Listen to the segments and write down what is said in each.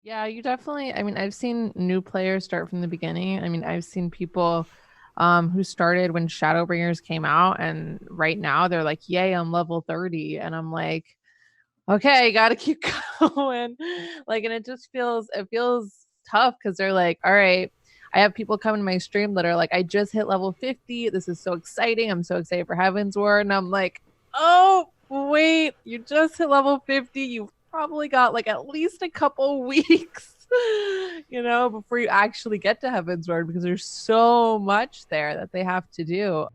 Yeah, you definitely, I mean, I've seen new players start from the beginning. I mean, I've seen people who started when Shadowbringers came out, and right now they're like, "Yay, I'm level 30." And I'm like, "Okay, got to keep going." Like, and it feels tough because they're like, "All right, I have people come in my stream that are like, I just hit level 50. This is so exciting. I'm so excited for Heaven's Ward." And I'm like, "Oh, wait, you just hit level 50. You've probably got like at least a couple weeks, before you actually get to Heaven's Ward because there's so much there that they have to do."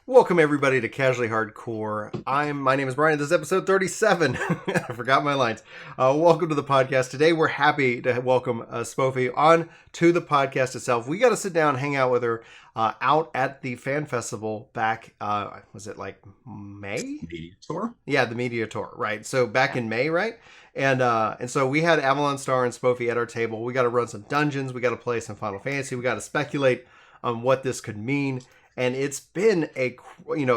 Welcome everybody to Casually Hardcore. My name is Brian. This is episode 37. I forgot my lines. Welcome to the podcast. Today we're happy to welcome Spofie on to the podcast itself. We got to sit down and hang out with her out at the fan festival back. Was it like May? Media tour. Yeah, the media tour. Right. So back Yeah. in May, right? And so we had Avalon Star and Spofie at our table. We got to run some dungeons. We got to play some Final Fantasy. We got to speculate on what this could mean. And it's been a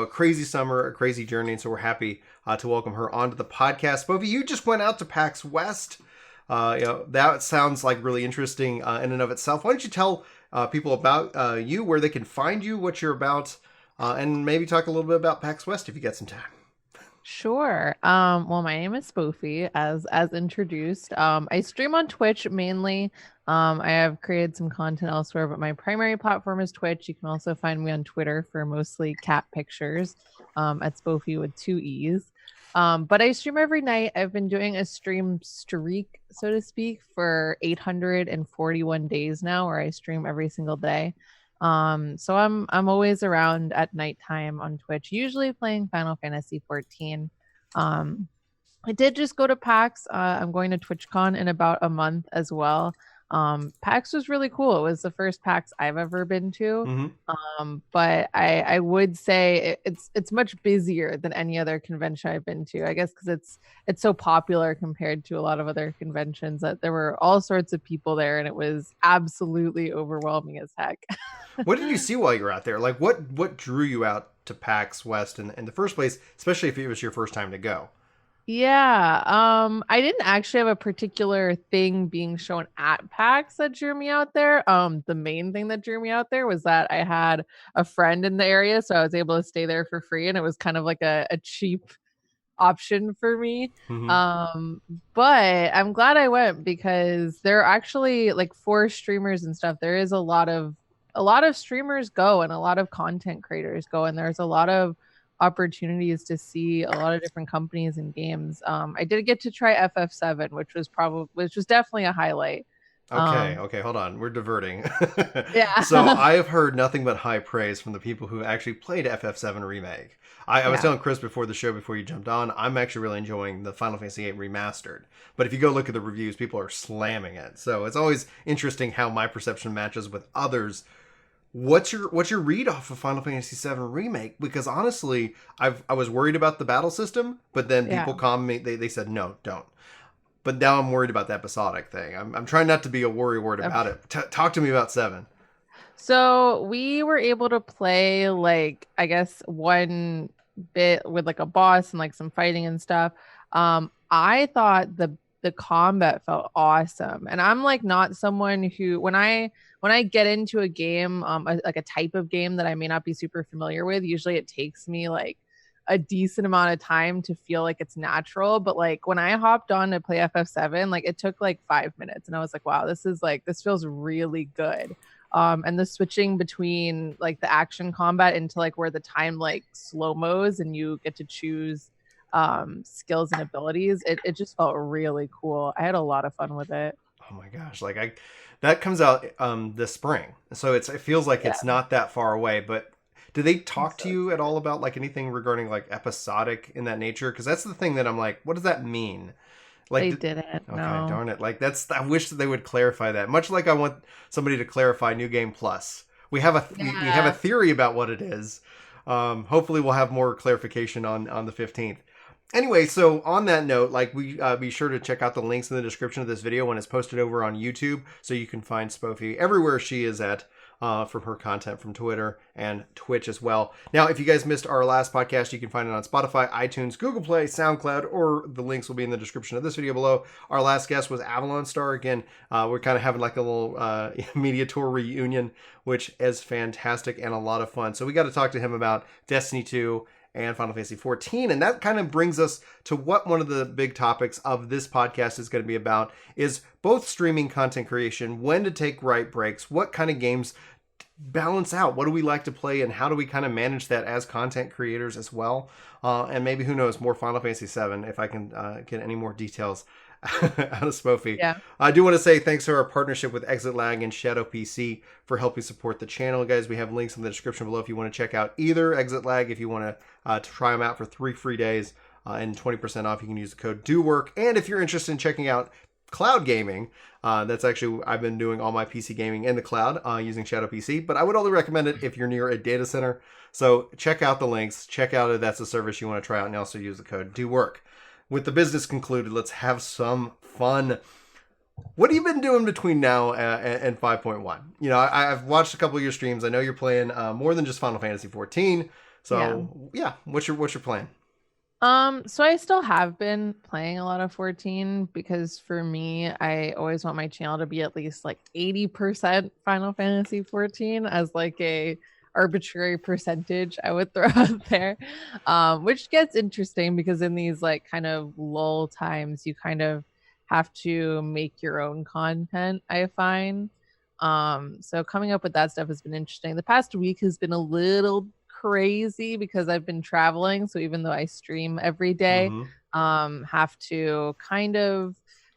crazy summer, a crazy journey, and so we're happy to welcome her onto the podcast. Spofie, you just went out to PAX West. That sounds like really interesting in and of itself. Why don't you tell people about you, where they can find you, what you're about, and maybe talk a little bit about PAX West if you get some time. Sure. Well, my name is Spofie, as introduced. I stream on Twitch mainly. I have created some content elsewhere, but my primary platform is Twitch. You can also find me on Twitter for mostly cat pictures, at Spofie with two E's. But I stream every night. I've been doing a stream streak, so to speak, for 841 days now, where I stream every single day. So I'm always around at nighttime on Twitch, usually playing Final Fantasy XIV. Um, I did just go to PAX. I'm going to TwitchCon in about a month as well. PAX was really cool. It was the first PAX I've ever been to. Mm-hmm. But I would say it's much busier than any other convention I've been to. I guess because it's so popular compared to a lot of other conventions that there were all sorts of people there, and it was absolutely overwhelming as heck. What did you see while you were out there? Like, what drew you out to PAX West in the first place, especially if it was your first time to go? Yeah, I didn't actually have a particular thing being shown at PAX that drew me out there. The main thing that drew me out there was that I had a friend in the area, so I was able to stay there for free, and it was kind of like a cheap option for me. Mm-hmm. Um, but I'm glad I went because there are actually like four streamers and stuff. There is a lot of streamers go and a lot of content creators go, and there's a lot of opportunities to see a lot of different companies and games. I did get to try FF7, which was definitely a highlight. Um, Okay, hold on. We're diverting. So yeah. I have heard nothing but high praise from the people who actually played FF7 Remake. I was Yeah. telling Chris before the show, before you jumped on, I'm actually really enjoying the Final Fantasy VIII Remastered. But if you go look at the reviews, people are slamming it. So it's always interesting how my perception matches with others. What's your read off of Final Fantasy VII Remake? Because honestly, I was worried about the battle system, but then Yeah. people calmed me. They said no, don't. But now I'm worried about the episodic thing. I'm trying not to be a worry word about it. Talk to me about Seven. So we were able to play like I guess one bit with like a boss and like some fighting and stuff. I thought the combat felt awesome, and I'm like not someone who when I get into a game, like a type of game that I may not be super familiar with, usually it takes me like a decent amount of time to feel like it's natural. But like when I hopped on to play FF7, like it took like 5 minutes, and I was like, wow, this feels really good. And the switching between like the action combat into like where the time like slow mos and you get to choose skills and abilities, it just felt really cool. I had a lot of fun with it. Oh my gosh! That comes out this spring, so it feels like Yeah, it's not that far away. But do they I'm talk to so you at excited. all about like anything regarding like episodic in that nature? Because that's the thing that I'm like, what does that mean? They Like, didn't. okay, No. darn it. Like I wish that they would clarify that. Much like I want somebody to clarify New Game Plus. We have a Yeah. theory about what it is. Hopefully, we'll have more clarification on the 15th. Anyway, so on that note, like we be sure to check out the links in the description of this video when it's posted over on YouTube, so you can find Spofie everywhere she is at. From her content from Twitter and Twitch as well. Now, if you guys missed our last podcast, you can find it on Spotify, iTunes, Google Play, SoundCloud, or the links will be in the description of this video below. Our last guest was Avalon Star. Again, we're kind of having like a little media tour reunion, which is fantastic and a lot of fun. So we got to talk to him about Destiny 2 and Final Fantasy XIV. And that kind of brings us to what one of the big topics of this podcast is going to be about is both streaming content creation, when to take right breaks, what kind of games balance out, what do we like to play, and how do we kind of manage that as content creators as well. And maybe, who knows, more Final Fantasy VII if I can get any more details out of Spofie. Yeah. I do want to say thanks to our partnership with Exit Lag and Shadow PC for helping support the channel, guys. We have links in the description below if you want to check out either Exit Lag, if you want to try them out for 3 free days and 20% off. You can use the code DOWORK. And if you're interested in checking out cloud gaming, that's actually, I've been doing all my PC gaming in the cloud using Shadow PC, but I would only recommend it if you're near a data center. So check out the links, check out if that's a service you want to try out, and also use the code DOWORK. With the business concluded, let's have some fun. What have you been doing between now and 5.1? You know, I've watched a couple of your streams. I know you're playing more than just Final Fantasy 14. So yeah, what's your plan? So I still have been playing a lot of 14 because for me, I always want my channel to be at least like 80% Final Fantasy 14 as like a arbitrary percentage I would throw out there. Which gets interesting because in these like kind of lull times, you kind of have to make your own content, I find. So coming up with that stuff has been interesting. The past week has been a little crazy because I've been traveling, so even though I stream every day, have to kind of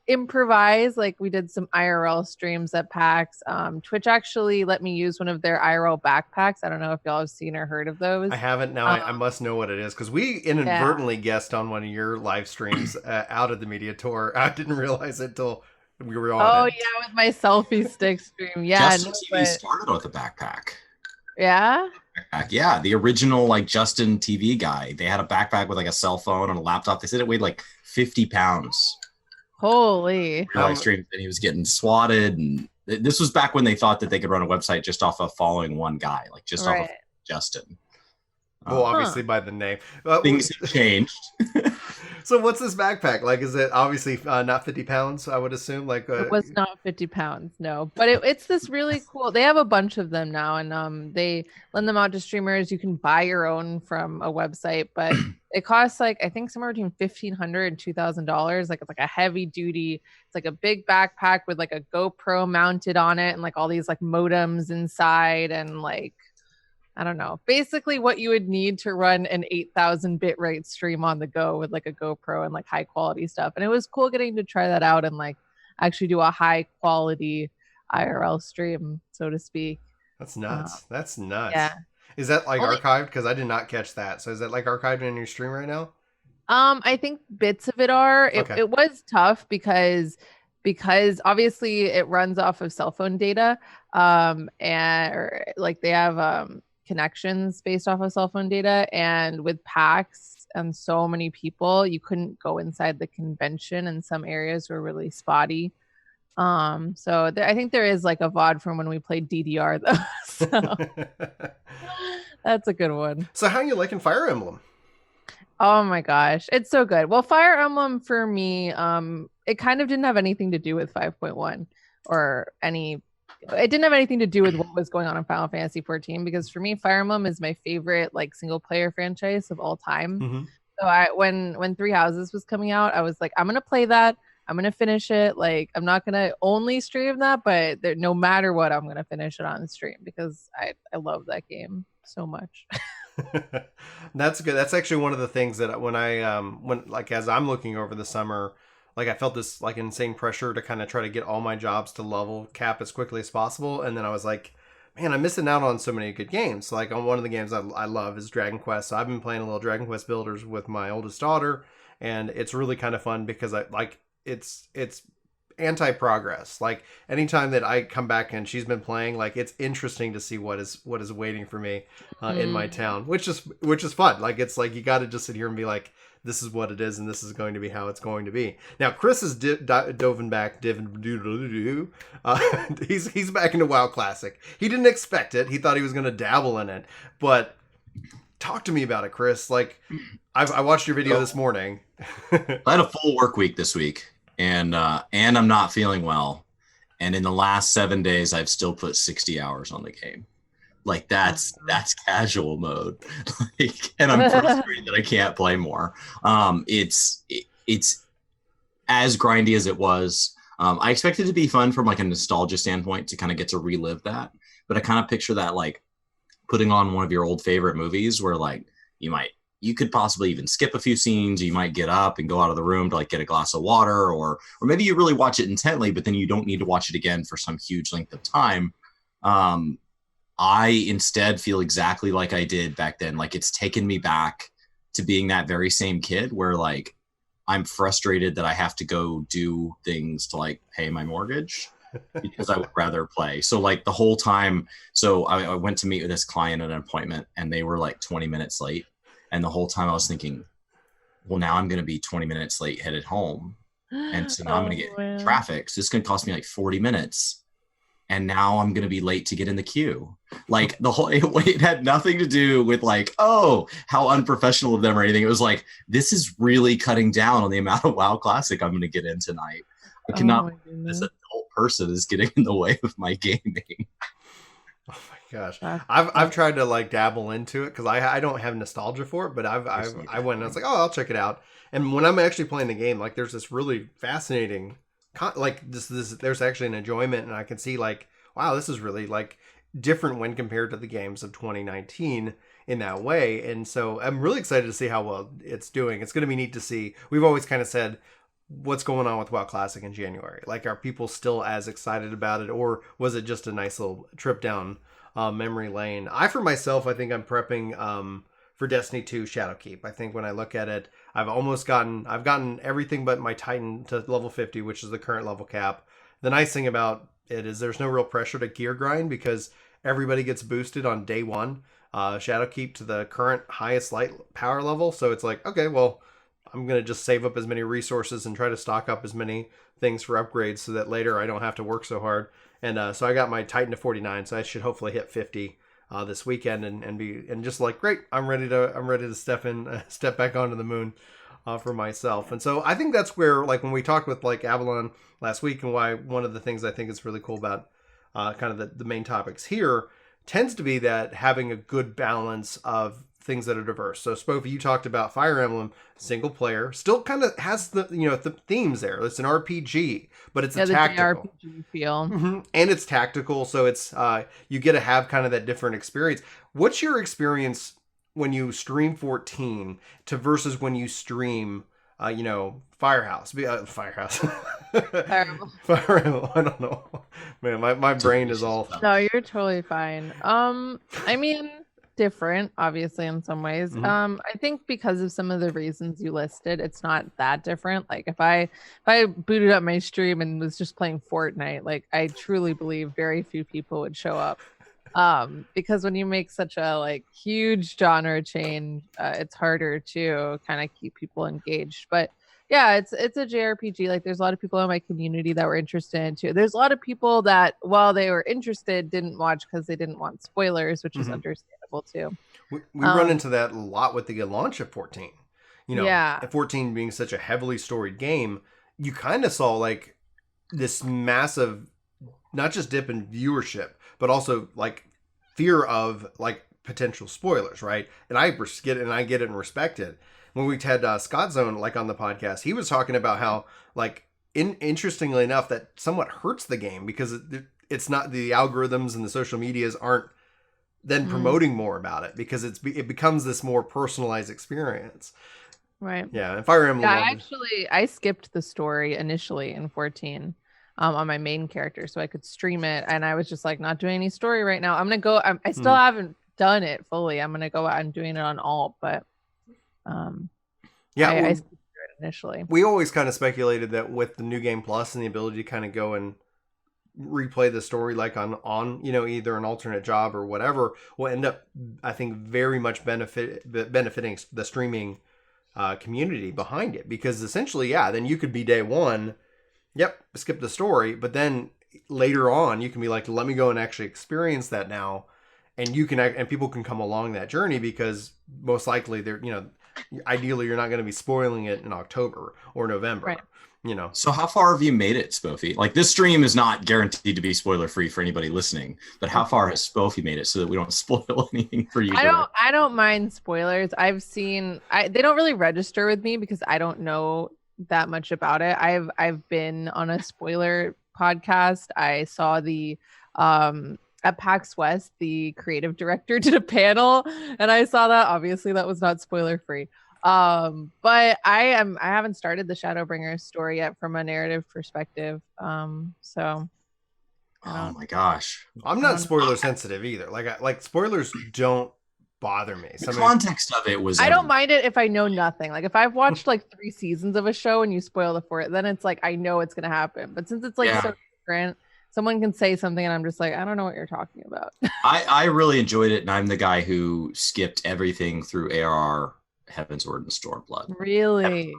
improvise. Like we did some IRL streams at PAX. Twitch actually let me use one of their IRL backpacks. I don't know if y'all have seen or heard of those. I haven't. Now I must know what it is because we inadvertently guessed on one of your live streams out of the media tour. I didn't realize it till we were on it. Yeah, with my selfie stick stream. Yeah, Justin TV started with a backpack. Yeah. Yeah, the original like Justin TV guy. They had a backpack with like a cell phone and a laptop. They said it weighed like 50 pounds. Holy. Live stream, and he was getting swatted, and this was back when they thought that they could run a website just off of following one guy, like just off of Justin. Well, obviously by the name. Things have changed. So what's this backpack? Like, is it obviously not 50 pounds, I would assume? Like it was not 50 pounds, no. But it's this really cool, they have a bunch of them now, and they lend them out to streamers. You can buy your own from a website, but it costs like, I think somewhere between $1,500 and $2,000. Like it's like a heavy duty, it's like a big backpack with like a GoPro mounted on it and like all these like modems inside and like, I don't know, basically what you would need to run an 8,000 bitrate stream on the go with like a GoPro and like high quality stuff. And it was cool getting to try that out and like actually do a high quality IRL stream, so to speak. That's nuts. That's nuts. Yeah. Is that like archived? Because I did not catch that. So is that like archived in your stream right now? I think bits of it are. It was tough because obviously it runs off of cell phone data. Like they have connections based off of cell phone data, and with PAX and so many people, you couldn't go inside the convention, and some areas were really spotty. So I think there is like a VOD from when we played DDR though. So that's a good one. So how are you liking Fire Emblem? Oh my gosh, it's so good. Well, Fire Emblem for me, it kind of didn't have anything to do with 5.1 or it didn't have anything to do with what was going on in Final Fantasy 14, because for me, Fire Emblem is my favorite like single player franchise of all time. So when Three Houses was coming out, I was like, I'm gonna play that. I'm gonna finish it. Like, I'm not gonna only stream that, but no matter what, I'm gonna finish it on stream because I love that game so much. That's good. That's actually one of the things that when as I'm looking over the summer, like I felt this like insane pressure to kind of try to get all my jobs to level cap as quickly as possible. And then I was like, man, I'm missing out on so many good games. So, like on one of the games I love is Dragon Quest. So I've been playing a little Dragon Quest Builders with my oldest daughter, and it's really kind of fun because it's anti-progress. Like anytime that I come back and she's been playing, like it's interesting to see what is waiting for me in my town, which is fun. Like it's like you got to just sit here and be like, this is what it is, and this is going to be how it's going to be. Now Chris is doven back. He's back into WoW Classic. He didn't expect it. He thought he was going to dabble in it, but talk to me about it, Chris. Like I watched your video this morning. I had a full work week this week. And I'm not feeling well. And in the last 7 days, I've still put 60 hours on the game. Like that's casual mode. Like, and I'm frustrated that I can't play more. It's as grindy as it was. I expect it to be fun from like a nostalgia standpoint to kind of get to relive that. But I kind of picture that like putting on one of your old favorite movies where like you could possibly even skip a few scenes. You might get up and go out of the room to like get a glass of water, or maybe you really watch it intently, but then you don't need to watch it again for some huge length of time. I instead feel exactly like I did back then. Like it's taken me back to being that very same kid where like I'm frustrated that I have to go do things to like pay my mortgage because I would rather play. So like the whole time, so I went to meet with this client at an appointment and they were like 20 minutes late. And the whole time I was thinking, well, now I'm going to be 20 minutes late headed home. And so now I'm going to get traffic. So it's going to cost me like 40 minutes. And now I'm going to be late to get in the queue. Like it had nothing to do with like, oh, how unprofessional of them or anything. It was like, this is really cutting down on the amount of WoW Classic I'm going to get in tonight. I cannot believe this adult person is getting in the way of my gaming. Oh my gosh, I've tried to like dabble into it because I don't have nostalgia for it, but I went and I was like, oh, I'll check it out. And when I'm actually playing the game, like there's this really fascinating, like this there's actually an enjoyment, and I can see like, wow, this is really like different when compared to the games of 2019 in that way. And so I'm really excited to see how well it's doing. It's going to be neat to see. We've always kind of said, what's going on with WoW Classic in January? Like, are people still as excited about it, or was it just a nice little trip down memory lane? For myself, I think I'm prepping for Destiny 2 Shadowkeep. I think when I look at it, I've gotten everything but my Titan to level 50, which is the current level cap. The nice thing about it is there's no real pressure to gear grind because everybody gets boosted on day one. Shadowkeep to the current highest light power level. So it's like, okay, well, I'm going to just save up as many resources and try to stock up as many things for upgrades so that later I don't have to work so hard. And so I got my Titan to 49, so I should hopefully hit 50 this weekend and just like, great, I'm ready to step back onto the moon for myself. And so I think that's where, like, when we talked with like Avalon last week, and why one of the things I think is really cool about kind of the main topics here tends to be that having a good balance of things that are diverse. So Spofie, you talked about Fire Emblem single player, still kind of has the the themes there. It's an RPG, but it's a tactical RPG feel, and it's tactical. So it's you get to have kind of that different experience. What's your experience when you stream 14 to versus when you stream Firehouse? Firehouse. Fire Emblem. I don't know, man. My brain is all. No, you're totally fine. I mean, different, obviously, in some ways. I think because of some of the reasons you listed, it's not that different. Like if I booted up my stream and was just playing Fortnite, like I truly believe very few people would show up. Because when you make such a like huge genre change, it's harder to kind of keep people engaged. But yeah, it's a JRPG. Like there's a lot of people in my community that were interested in too. There's a lot of people that, while they were interested, didn't watch because they didn't want spoilers, which is understandable too. We run into that a lot with the launch of 14. Yeah. 14 being such a heavily storied game, you kind of saw like this massive, not just dip in viewership, but also like fear of like potential spoilers, right? And I get it and respect it. When we had Scott Zone like on the podcast, he was talking about how like interestingly enough that somewhat hurts the game because it's not, the algorithms and the social medias aren't then promoting more about it because it becomes this more personalized experience. Right. Yeah. And Fire Emblem. Yeah, I skipped the story initially in 14 on my main character so I could stream it, and I was just like, not doing any story right now. I'm gonna go. I still haven't done it fully. I'm gonna go out and doing it on alt, but I skipped through it initially. We always kind of speculated that with the New Game Plus and the ability to kind of go and replay the story like on either an alternate job or whatever, will end up, I think, very much benefiting the streaming community behind it, because essentially, then you could be day one, skip the story, but then later on you can be like, let me go and actually experience that now, and you can, and people can come along that journey, because most likely they're, ideally you're not going to be spoiling it in October or November. Right. So how far have you made it, Spofie? Like, this stream is not guaranteed to be spoiler free for anybody listening, but how far has Spofie made it so that we don't spoil anything for you? I don't mind spoilers. I've seen, they don't really register with me because I don't know that much about it. I've been on a spoiler podcast. I saw the at PAX West, the creative director did a panel, and I saw that. Obviously, that was not spoiler free. But I haven't started the Shadowbringers story yet from a narrative perspective. So oh my gosh, I'm not spoiler sensitive either. Like spoilers don't bother me. The context of it was, I don't mind it if I know nothing. Like if I've watched like 3 seasons of a show and you spoil it for it, then it's like I know it's gonna happen. But since it's like so different, someone can say something and I'm just like, I don't know what you're talking about. I really enjoyed it, and I'm the guy who skipped everything through ARR, Heavensward, and Stormblood. Really?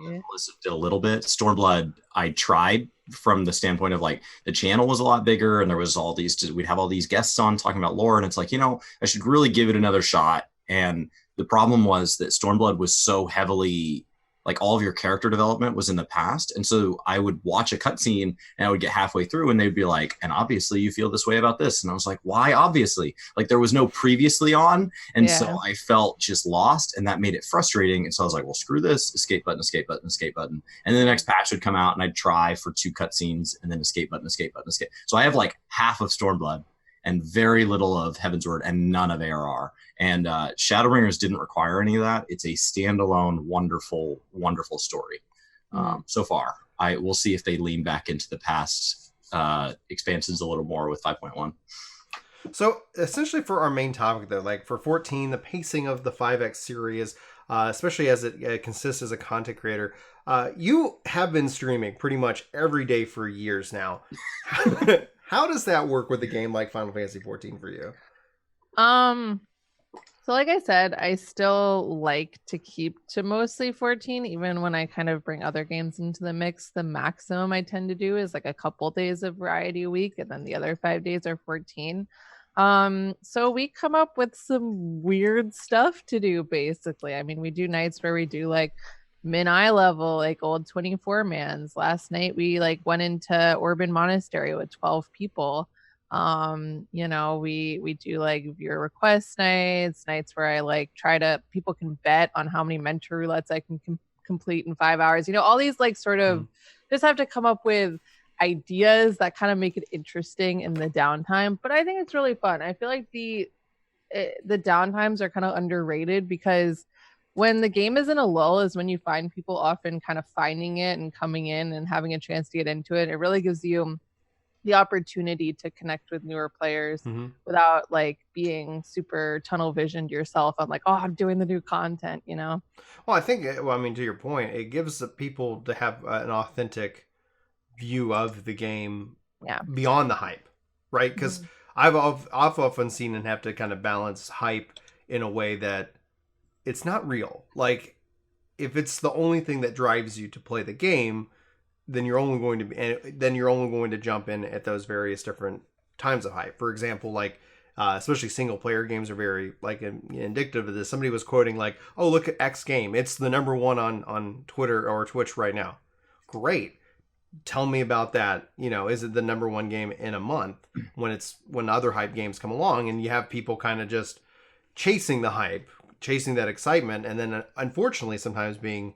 Did a little bit. Stormblood, I tried from the standpoint of like the channel was a lot bigger, and there was all these, we'd have all these guests on talking about lore, and it's like, I should really give it another shot. And the problem was that Stormblood was so heavily, like, all of your character development was in the past. And so I would watch a cutscene and I would get halfway through and they'd be like, and obviously you feel this way about this. And I was like, why obviously? Like, there was no previously on. And so I felt just lost, and that made it frustrating. And so I was like, well, screw this, escape button, escape button, escape button. And then the next patch would come out and I'd try for 2 cutscenes and then escape button, escape button, escape. So I have like half of Stormblood and very little of Heavensward and none of ARR. And Shadowbringers didn't require any of that. It's a standalone, wonderful, wonderful story. So far, we'll see if they lean back into the past expansions a little more with 5.1. So essentially for our main topic though, like for 14, the pacing of the 5X series, especially as it consists as a content creator, you have been streaming pretty much every day for years now. How does that work with a game like Final Fantasy XIV for you? So like I said, I still like to keep to mostly 14, even when I kind of bring other games into the mix. The maximum I tend to do is like a couple days of variety a week, and then the other 5 days are 14. So we come up with some weird stuff to do, basically. I mean, we do nights where we do like eye level, like old 24 mans. Last night we like went into Urban Monastery with 12 people. We do like viewer request nights where I like people can bet on how many mentor roulettes I can complete in 5 hours. All these like sort of just have to come up with ideas that kind of make it interesting in the downtime. But I think it's really fun. I feel like the downtimes are kind of underrated, because when the game is in a lull is when you find people often kind of finding it and coming in and having a chance to get into it. It really gives you the opportunity to connect with newer players without like being super tunnel visioned yourself. I'm like, oh, I'm doing the new content, Well, I think, to your point, it gives the people to have an authentic view of the game beyond the hype, right? Because I've often seen and have to kind of balance hype in a way that it's not real. Like, if it's the only thing that drives you to play the game, then you're only going to jump in at those various different times of hype. For example, like especially single player games are very like indicative of this. Somebody was quoting like, "Oh, look at X game. It's the number one on Twitter or Twitch right now." Great. Tell me about that. Is it the number one game in a month when other hype games come along, and you have people kind of just chasing the hype, chasing that excitement, and then unfortunately sometimes being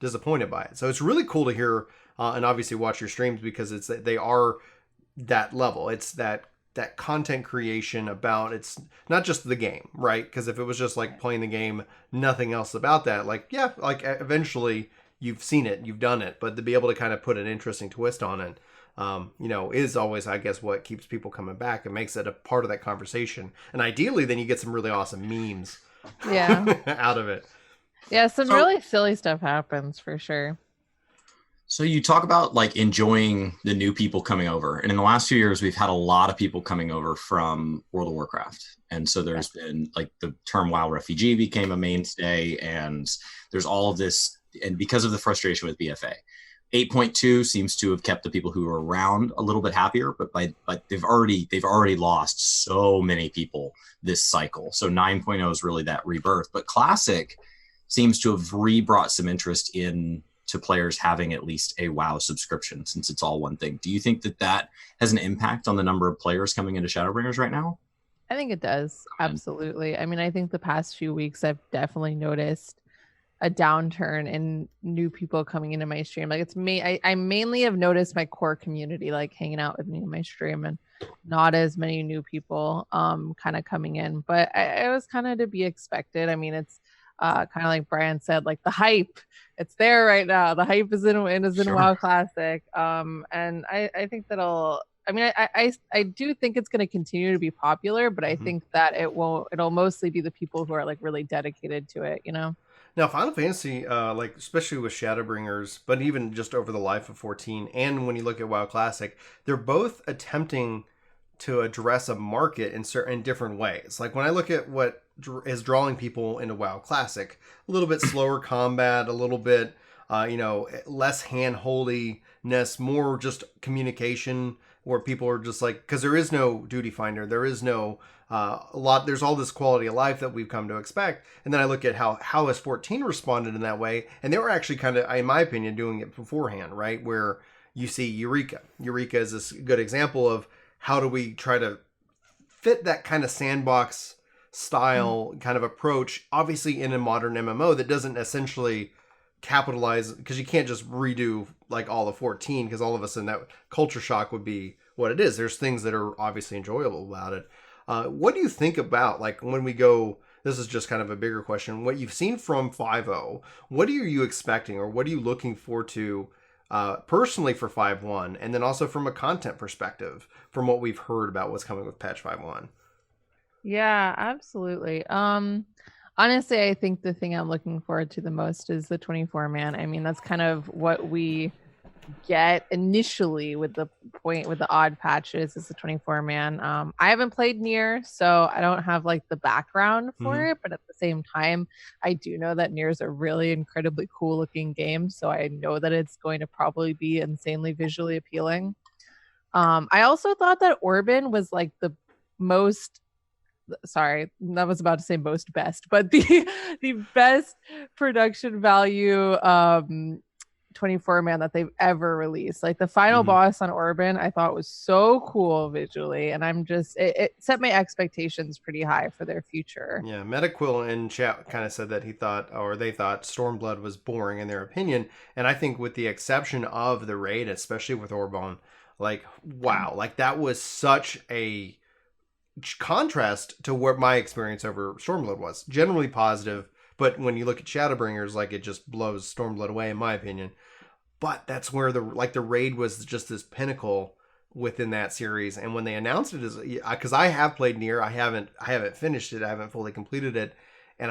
disappointed by it. So it's really cool to hear and obviously watch your streams, because they are that level. It's that content creation about, it's not just the game, right? Because if it was just like playing the game, nothing else about that, like eventually you've seen it, you've done it, but to be able to kind of put an interesting twist on it, is always, I guess, what keeps people coming back and makes it a part of that conversation. And ideally, then you get some really awesome memes out of it. Yeah, some really silly stuff happens for sure. So you talk about like enjoying the new people coming over. And in the last few years, we've had a lot of people coming over from World of Warcraft. And so there's been like the term WoW refugee became a mainstay, and there's all of this. And because of the frustration with BFA, 8.2 seems to have kept the people who are around a little bit happier, but they've already lost so many people this cycle. So 9.0 is really that rebirth. But Classic seems to have brought some interest in to players having at least a WoW subscription, since it's all one thing. Do you think that has an impact on the number of players coming into Shadowbringers right now? I think it does. Absolutely. I mean, I think the past few weeks I've definitely noticed a downturn in new people coming into my stream. Like it's me, I mainly have noticed my core community like hanging out with me in my stream, and not as many new people kind of coming in. But it was kind of to be expected. I mean, it's kind of like Brian said, like the hype, it's there right now. The hype is in Sure. WoW Classic. And I think that'll, I mean, I do think it's going to continue to be popular, but I think that it'll mostly be the people who are like really dedicated to it, you know? Now, Final Fantasy, like especially with Shadowbringers, but even just over the life of 14, and when you look at WoW Classic, they're both attempting to address a market in different ways. Like when I look at what is drawing people into WoW Classic, a little bit slower combat, a little bit, less hand-holdiness, more just communication, where people are just like, because there is no duty finder, there is no there's all this quality of life that we've come to expect. And then I look at how has 14 responded in that way, and they were actually kind of, in my opinion, doing it beforehand, right? Where you see Eureka is this good example of how do we try to fit that kind of sandbox style kind of approach, obviously in a modern MMO that doesn't essentially capitalize, because you can't just redo like all of 14, because all of a sudden that culture shock would be what it is. There's things that are obviously enjoyable about it. What do you think about, like, when we go, this is just kind of a bigger question, what you've seen from 5.0, what are you expecting, or what are you looking forward to personally for 5.1, and then also from a content perspective, from what we've heard about what's coming with patch 5.1? Yeah, absolutely. Honestly, I think the thing I'm looking forward to the most is the 24 man. I mean, that's kind of what we get initially with the odd patches is the 24 man. I haven't played Nier, so I don't have like the background for it, but at the same time I do know that Nier is a really incredibly cool looking game, so I know that it's going to probably be insanely visually appealing. I also thought that Orban was like the most, sorry, I was about to say most best, but the best production value 24 man that they've ever released. Like the final boss on Orban, I thought was so cool visually, and I'm just, it set my expectations pretty high for their future. Yeah, Metaquill in chat kind of said that he thought, or they thought, Stormblood was boring in their opinion, and I think with the exception of the raid, especially with Orban, like wow, like that was such a contrast to what my experience over Stormblood was. Generally positive, but when you look at Shadowbringers, like it just blows Stormblood away, in my opinion. But that's where the raid was just this pinnacle within that series. And when they announced it, is because I have played Nier, I haven't finished it, I haven't fully completed it, and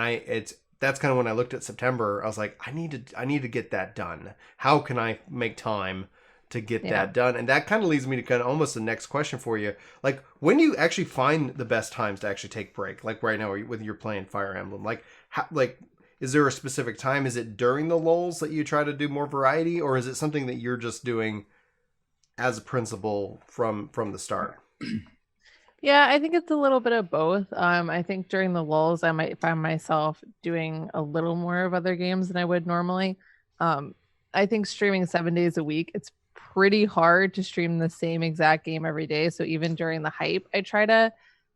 that's kind of when I looked at September. I was like, I need to get that done. How can I make time to get that done? And that kind of leads me to kind of almost the next question for you. Like, when do you actually find the best times to actually take break? Like right now, when you're playing Fire Emblem, like is there a specific time? Is it during the lulls that you try to do more variety, or is it something that you're just doing as a principle from the start? Yeah, I think it's a little bit of both. I think during the lulls, I might find myself doing a little more of other games than I would normally. I think streaming 7 days a week, it's pretty hard to stream the same exact game every day. So even during the hype, I try to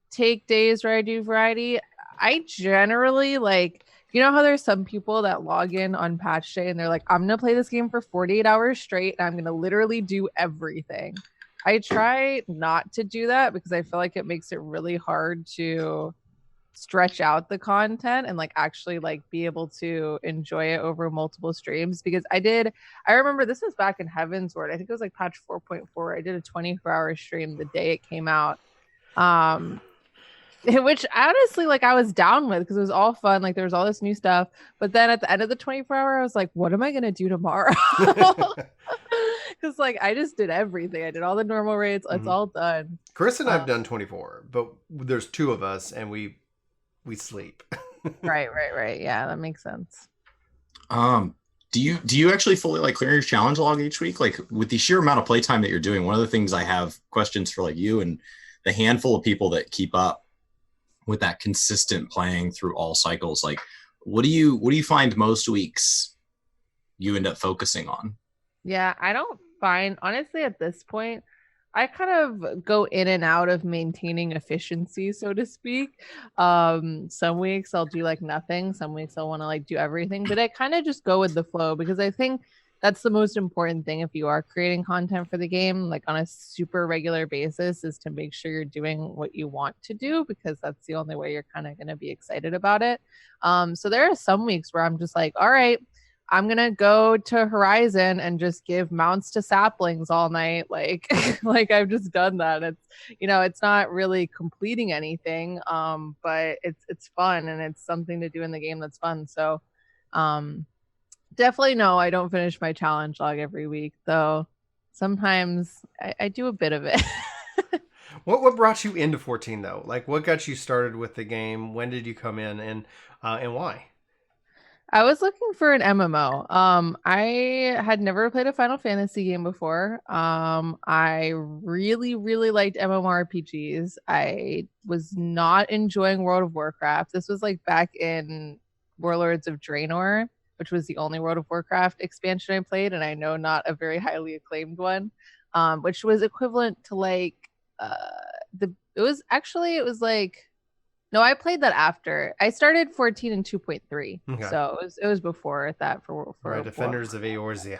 take days where I do variety. I generally like, you know how there's some people that log in on patch day and they're like, I'm going to play this game for 48 hours straight and I'm going to literally do everything. I try not to do that because I feel like it makes it really hard to stretch out the content and like actually like be able to enjoy it over multiple streams. Because I remember this was back in Heaven's Word. I think it was like patch 4.4. I did a 24-hour stream the day it came out. Which honestly, like I was down with because it was all fun. Like there was all this new stuff. But then at the end of the 24-hour, I was like, what am I gonna do tomorrow? Because like I just did everything. I did all the normal raids. It's all done. Chris and I've done 24, but there's two of us and we sleep. Right. Yeah, that makes sense. Do you actually fully like clear your challenge log each week? Like with the sheer amount of playtime that you're doing, one of the things I have questions for like you and the handful of people that keep up with that consistent playing through all cycles, like what do you find most weeks you end up focusing on? Yeah, I don't find, honestly, at this point, I kind of go in and out of maintaining efficiency, so to speak. Some weeks I'll do like nothing, some weeks I'll want to like do everything, but I kind of just go with the flow because I think that's the most important thing if you are creating content for the game, like on a super regular basis, is to make sure you're doing what you want to do because that's the only way you're kind of going to be excited about it. So there are some weeks where I'm just like, all right, I'm gonna go to Horizon and just give mounts to saplings all night. Like, like I've just done that. It's, you know, it's not really completing anything, but it's fun and it's something to do in the game that's fun. So, definitely no, I don't finish my challenge log every week, though. Sometimes I do a bit of it. What brought you into 14 though? Like, what got you started with the game? When did you come in, and why? I was looking for an MMO. I had never played a Final Fantasy game before. I really, really liked MMORPGs. I was not enjoying World of Warcraft. This was like back in Warlords of Draenor, which was the only World of Warcraft expansion I played, and I know not a very highly acclaimed one, which was equivalent to like it was like no, I played that after. I started 14 and 2.3. Okay. So it was before that for Defenders of Eorzea.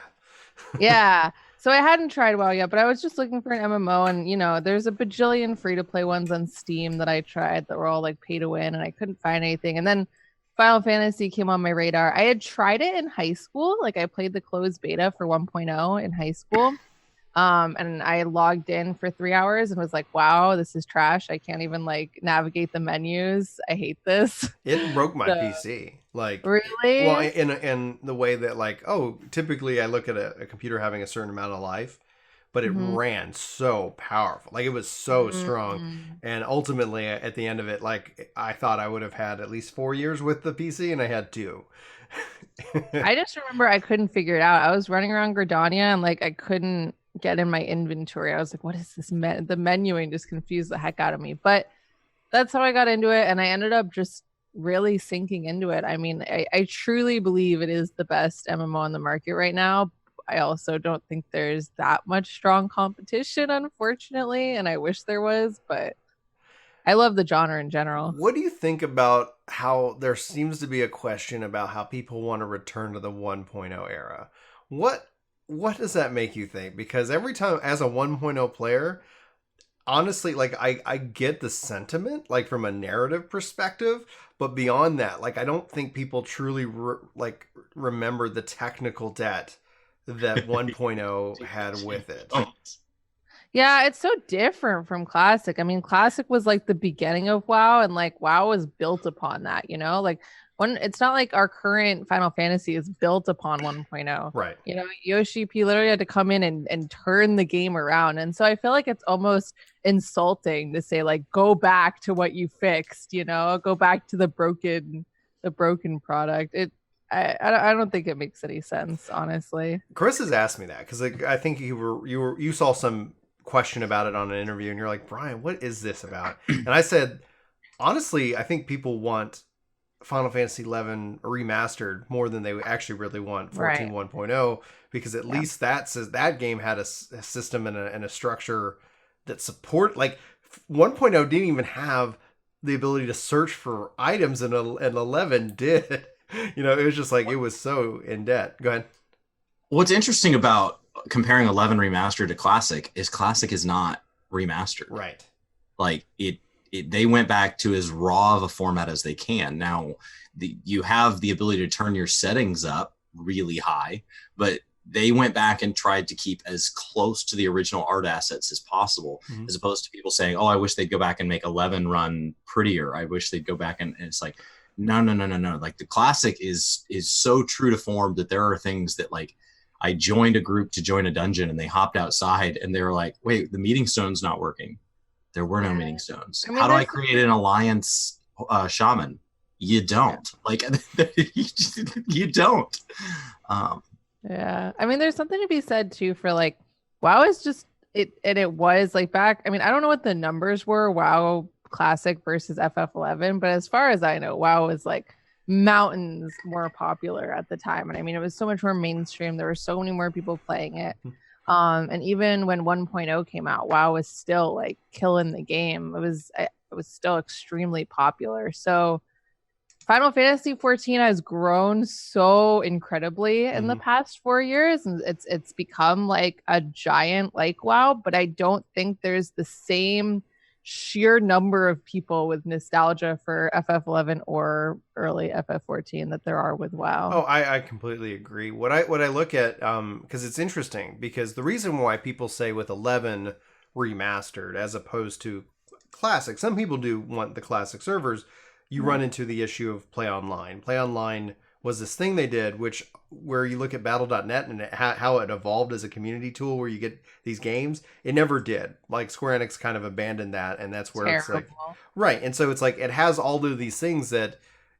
Yeah. So I hadn't tried WoW yet, but I was just looking for an MMO, and you know, there's a bajillion free-to-play ones on Steam that I tried that were all like pay to win, and I couldn't find anything. And then Final Fantasy came on my radar. I had tried it in high school. Like I played the closed beta for 1.0 in high school. And I logged in for 3 hours and was like, wow, this is trash. I can't even like navigate the menus. I hate this. It broke my PC. Like, really? Well, in the way that like, typically I look at a computer having a certain amount of life, but it ran so powerful. Like it was so strong. And ultimately at the end of it, like I thought I would have had at least 4 years with the PC, and I had 2. I just remember I couldn't figure it out. I was running around Gridania and like I couldn't get in my inventory. I was like, what is this? The menuing just confused the heck out of me. But that's how I got into it, and I ended up just really sinking into it. I mean, I truly believe it is the best MMO on the market right now. I also don't think there's that much strong competition, unfortunately, and I wish there was, but I love the genre in general. What do you think about how there seems to be a question about how people want to return to the 1.0 era? What does that make you think? Because every time as a 1.0 player, honestly, like I get the sentiment, like from a narrative perspective, but beyond that, like I don't think people truly remember the technical debt that 1.0 had with it. Yeah, it's so different from Classic. I mean, Classic was like the beginning of WoW, and like WoW was built upon that, you know? Like it's not like our current Final Fantasy is built upon 1.0. Right. You know, Yoshi P literally had to come in and turn the game around. And so I feel like it's almost insulting to say like go back to what you fixed, you know, go back to the broken product. I don't think it makes any sense, honestly. Chris has asked me that because like, I think you saw some question about it on an interview, and you're like, Brian, what is this about? And I said, honestly, I think people want Final Fantasy XI remastered more than they actually really want 14 1.0, because at least that game had a system and a structure that support, like 1.0 didn't even have the ability to search for items, and 11 did. You know, it was just like, it was so in debt. Go ahead. What's interesting about comparing 11 remastered to Classic is not remastered. Right. Like they went back to as raw of a format as they can. Now, you have the ability to turn your settings up really high, but they went back and tried to keep as close to the original art assets as possible, as opposed to people saying, oh, I wish they'd go back and make 11 run prettier. I wish they'd go back and it's like, no. Like the classic is so true to form that there are things that like I joined a group to join a dungeon and they hopped outside and they were like, wait, the meeting stone's not working. There were no meeting stones. I mean, how do I create an alliance shaman? You don't. Like you don't. Yeah. I mean, there's something to be said too for like WoW is just it, and it was like back. I mean, I don't know what the numbers were, WoW Classic versus FF11, but as far as I know, WoW was like mountains more popular at the time. And I mean, it was so much more mainstream. There were so many more people playing it. And even when 1.0 came out, WoW was still like killing the game. It was still extremely popular. So Final Fantasy XIV has grown so incredibly in the past 4 years, and it's become like a giant like WoW, but I don't think there's the same sheer number of people with nostalgia for FF11 or early FF14 that there are with WoW. Oh, I completely agree. What I look at, because it's interesting, because the reason why people say with 11 remastered as opposed to classic, some people do want the classic servers. You run into the issue of Play Online. Play Online was this thing they did, where you look at Battle.net and how it evolved as a community tool where you get these games. It never did. Like Square Enix kind of abandoned that, and that's where it's like, right. And so it's like it has all of these things that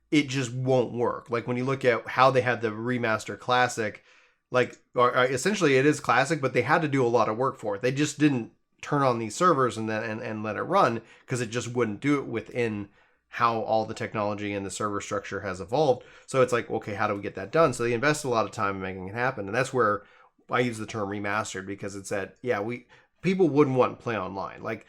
it just won't work. Like when you look at how they had the remaster classic, like essentially it is classic, but they had to do a lot of work for it. They just didn't turn on these servers and then and let it run because it just wouldn't do it within how all the technology and the server structure has evolved. So it's like, okay, how do we get that done? So they invest a lot of time in making it happen. And that's where I use the term remastered, because it's that, people wouldn't want to play online. Like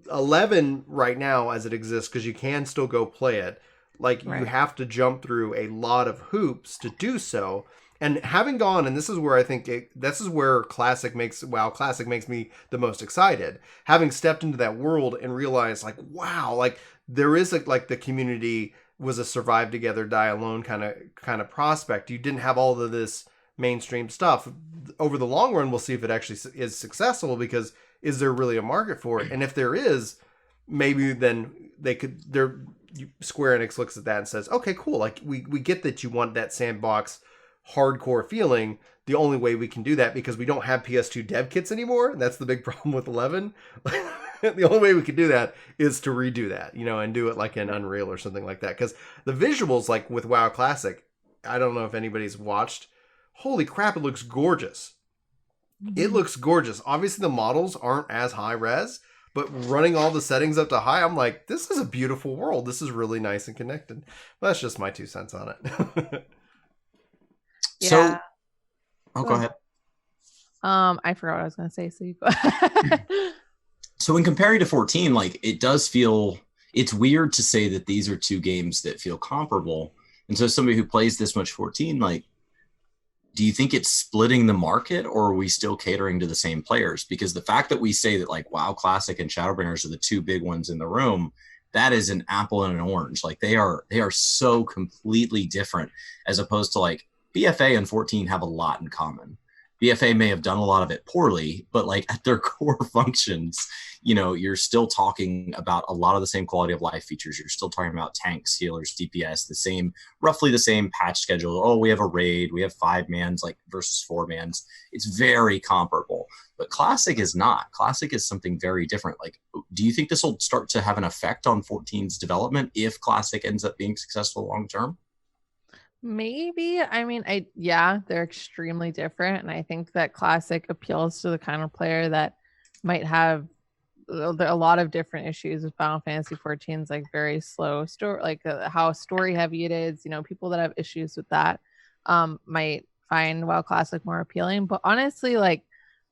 11 right now as it exists, because you can still go play it. Like you have to jump through a lot of hoops to do so. And having gone, and this is where I think this is where Classic makes me the most excited. Having stepped into that world and realized like, wow, like there is like the community was a survive together, die alone kind of prospect. You didn't have all of this mainstream stuff. Over the long run, we'll see if it actually is successful, because is there really a market for it? And if there is, maybe then Square Enix looks at that and says, okay, cool. Like we get that you want that sandbox hardcore feeling. The only way we can do that, because we don't have PS2 dev kits anymore, and that's the big problem with 11. The only way we could do that is to redo that, and do it like in Unreal or something like that. Because the visuals, like with WoW Classic, I don't know if anybody's watched. Holy crap, it looks gorgeous. It looks gorgeous. Obviously, the models aren't as high res, but running all the settings up to high, I'm like, this is a beautiful world. This is really nice and connected. Well, that's just my 2 cents on it. So, go ahead. I forgot what I was going to say. So you go ahead. So when comparing to 14, like it does feel, it's weird to say that these are two games that feel comparable. And so somebody who plays this much 14, like, do you think it's splitting the market, or are we still catering to the same players? Because the fact that we say that like WoW Classic and Shadowbringers are the two big ones in the room, that is an apple and an orange. Like they are so completely different, as opposed to like BFA and 14 have a lot in common. BFA may have done a lot of it poorly, but like at their core functions, you're still talking about a lot of the same quality of life features. You're still talking about tanks, healers, DPS, roughly the same patch schedule. Oh, we have a raid, we have 5-mans like versus 4-mans. It's very comparable, but Classic is not. Classic is something very different. Like, do you think this will start to have an effect on 14's development if Classic ends up being successful long term? Maybe. I mean, they're extremely different. And I think that Classic appeals to the kind of player that might have a lot of different issues with Final Fantasy XIV's like very slow story, like how story heavy it is. People that have issues with that might find WoW Classic more appealing. But honestly, like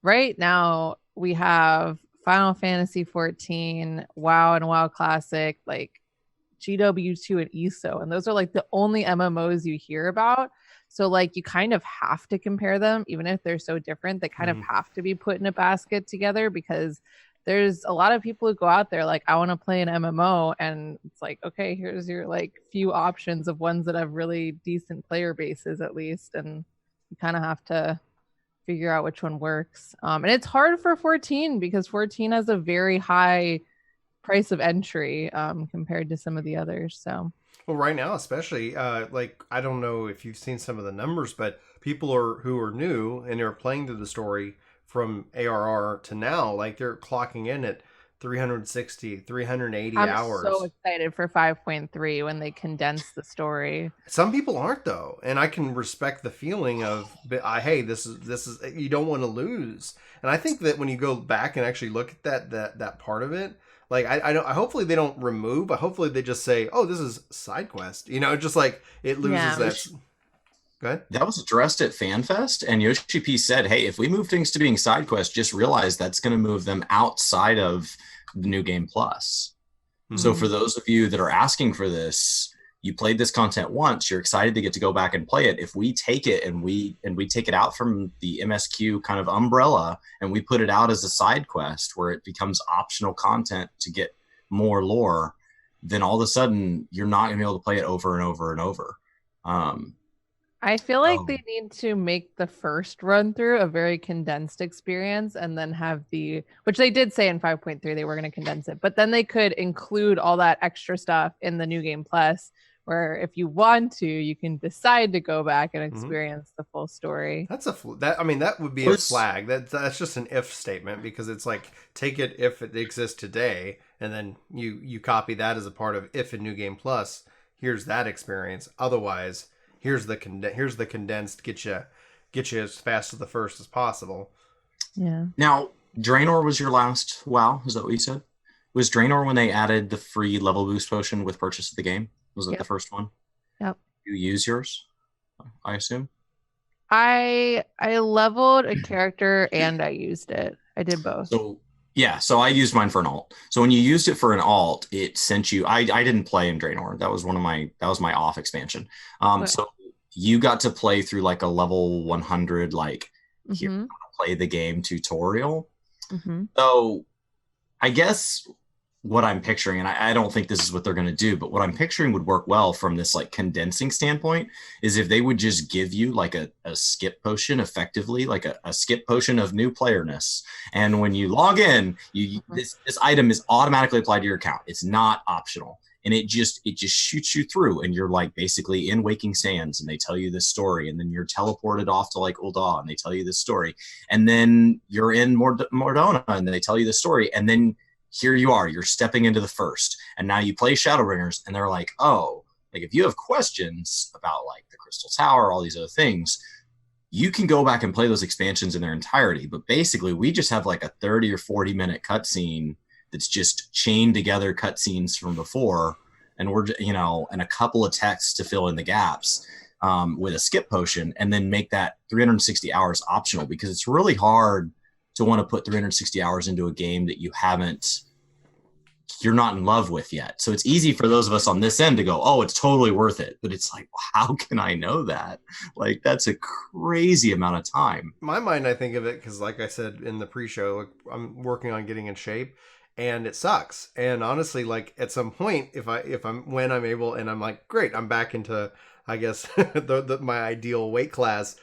right now we have Final Fantasy XIV, WoW and WoW Classic, like GW2 and ESO, and those are like the only MMOs you hear about. So like you kind of have to compare them, even if they're so different. They kind of have to be put in a basket together, because there's a lot of people who go out there like, I want to play an MMO, and it's like, okay, here's your like few options of ones that have really decent player bases at least, and you kind of have to figure out which one works. And it's hard for 14 because 14 has a very high price of entry compared to some of the others. So Well, right now, especially, like I don't know if you've seen some of the numbers, but people who are new and are playing through the story from ARR to now, like they're clocking in at 360, 380 I'm hours. so excited for 5.3 when they condense the story. Some people aren't though, and I can respect the feeling of, hey, this is you don't want to lose. And I think that when you go back and actually look at that part of it, like I don't, hopefully they don't remove, but hopefully they just say, oh, this is side quest. Just like it loses Yeah. that. Go ahead. That was addressed at FanFest, and Yoshi P said, hey, if we move things to being side quests, just realize that's going to move them outside of the New Game Plus. Mm-hmm. So for those of you that are asking for this, you played this content once, you're excited to get to go back and play it. If we take it and we take it out from the MSQ kind of umbrella and we put it out as a side quest where it becomes optional content to get more lore, then all of a sudden you're not going to be able to play it over and over and over. I feel like they need to make the first run through a very condensed experience and then have which they did say in 5.3 they were going to condense it, but then they could include all that extra stuff in the New Game Plus where if you want to, you can decide to go back and experience the full story. That would be a flag. That's just an if statement because it's like take it if it exists today and then you copy that as a part of if in New Game Plus, here's that experience. Otherwise, here's the condensed get you as fast as the first as possible. Yeah. Now, Draenor was your last WoW, is that what you said? Was Draenor when they added the free level boost potion with purchase of the game? Was it the first one? Yep. You use yours, I assume? I leveled a character and I used it. I did both. So I used mine for an alt. So when you used it for an alt, it sent you. I didn't play in Draenor. That was my off expansion. So you got to play through like a level 100 here play the game tutorial. So I guess what I'm picturing, and I don't think this is what they're going to do, but what I'm picturing would work well from this like condensing standpoint is if they would just give you like a skip potion, effectively like a skip potion of new playerness. And when you log in, this item is automatically applied to your account. It's not optional. And it just shoots you through and you're like basically in Waking Sands and they tell you this story. And then you're teleported off to like Ul'dah and they tell you this story. And then you're in Mordona and they tell you the story. And then here you are, you're stepping into the first, and now you play Shadowbringers, and they're like, oh, like if you have questions about like the Crystal Tower, all these other things, you can go back and play those expansions in their entirety. But basically, we just have like a 30 or 40 minute cutscene that's just chained together cutscenes from before, and we're and a couple of texts to fill in the gaps with a skip potion, and then make that 360 hours optional because it's really hard to want to put 360 hours into a game that you're not in love with yet. So it's easy for those of us on this end to go, oh, it's totally worth it. But it's like, how can I know that? Like, that's a crazy amount of time. My mind, I think of it because, like I said in the pre-show, like, I'm working on getting in shape, and it sucks. And honestly, like at some point, when I'm able, and I'm like, great, I'm back into, I guess, my ideal weight class.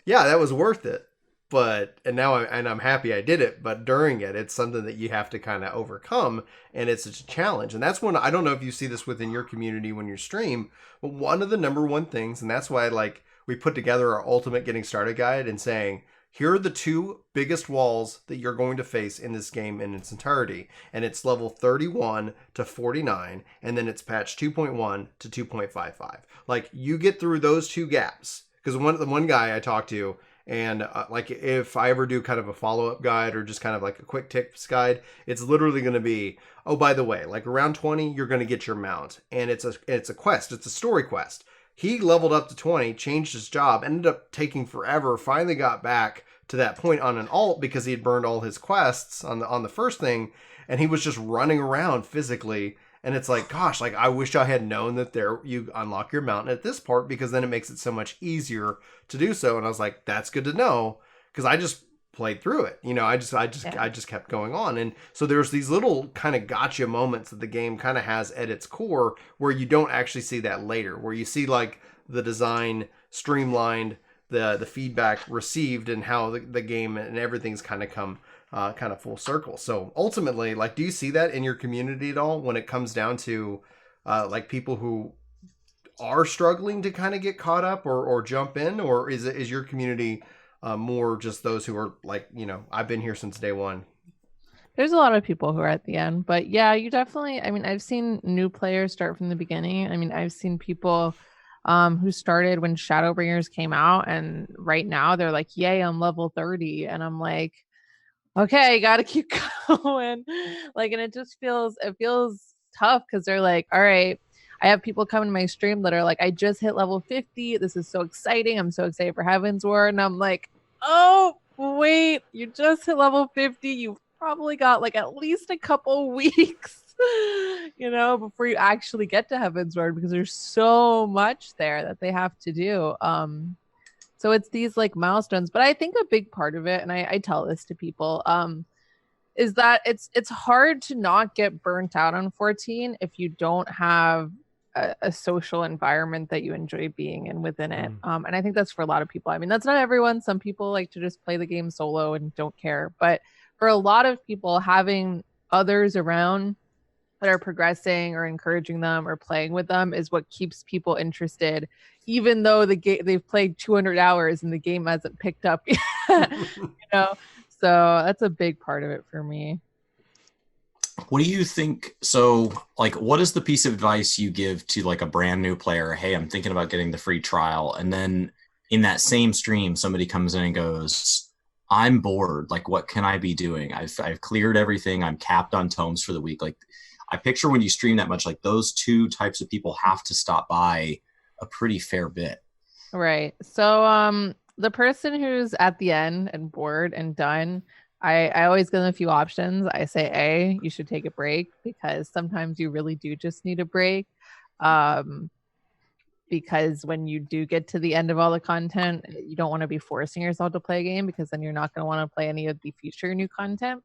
Yeah, that was worth it. Now I'm happy I did it, but during it, it's something that you have to kind of overcome, and it's a challenge. And that's when, I don't know if you see this within your community when you stream, but one of the number one things, and that's why like we put together our ultimate getting started guide and saying, here are the two biggest walls that you're going to face in this game in its entirety. And it's level 31 to 49, and then it's patch 2.1 to 2.55. Like you get through those two gaps, because one guy I talked to, and like if I ever do kind of a follow-up guide or just kind of like a quick tips guide, it's literally going to be, oh, by the way, like around 20, you're going to get your mount. And it's a quest. It's a story quest. He leveled up to 20, changed his job, ended up taking forever, finally got back to that point on an alt because he had burned all his quests on the first thing. And he was just running around physically. And it's like, gosh, like I wish I had known that you unlock your mountain at this part, because then it makes it so much easier to do so. And I was like, that's good to know, because I just played through it. I just kept going on. And so there's these little kind of gotcha moments that the game kind of has at its core where you don't actually see that later, where you see like the design streamlined, the feedback received and how the game and everything's kind of come kind of full circle. So ultimately, like, do you see that in your community at all when it comes down to like people who are struggling to kind of get caught up or jump in, or is your community more just those who are like, I've been here since day one? There's a lot of people who are at the end, but yeah, you definitely, I mean, I've seen new players start from the beginning. I mean, I've seen people who started when Shadowbringers came out, and right now they're like, yay, I'm level 30. And I'm like, okay, gotta keep going. Like, and it feels tough because they're like, all right, I have people come in my stream that are like, I just hit level 50. This is so exciting. I'm so excited for Heaven's Ward. And I'm like, oh, wait, you just hit level 50. You've probably got like at least a couple weeks, before you actually get to Heaven's Ward, because there's so much there that they have to do. So it's these like milestones, but I think a big part of it, and I tell this to people, is that it's hard to not get burnt out on 14 if you don't have a social environment that you enjoy being in within it. And I think that's for a lot of people. I mean, that's not everyone. Some people like to just play the game solo and don't care. But for a lot of people, having others around that are progressing or encouraging them or playing with them is what keeps people interested, even though they've played 200 hours and the game hasn't picked up yet. So that's a big part of it for me. What do you think? So, like, what is the piece of advice you give to like a brand new player? Hey, I'm thinking about getting the free trial. And then in that same stream, somebody comes in and goes, I'm bored. Like, what can I be doing? I've cleared everything. I'm capped on tomes for the week. Like, I picture when you stream that much, like those two types of people have to stop by a pretty fair bit. Right. So the person who's at the end and bored and done, I always give them a few options. I say, A, you should take a break, because sometimes you really do just need a break. Because when you do get to the end of all the content, you don't want to be forcing yourself to play a game, because then you're not going to want to play any of the future new content.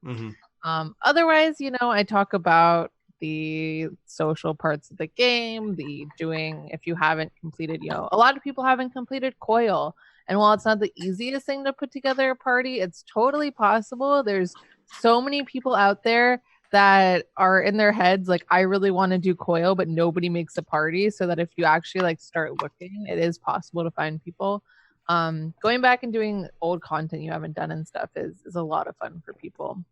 Otherwise, I talk about the social parts of the game, if you haven't completed, a lot of people haven't completed Coil. And while it's not the easiest thing to put together a party, it's totally possible. There's so many people out there that are in their heads like, I really want to do Coil, but nobody makes a party. So that if you actually like start looking, it is possible to find people. Going back and doing old content you haven't done and stuff is a lot of fun for people.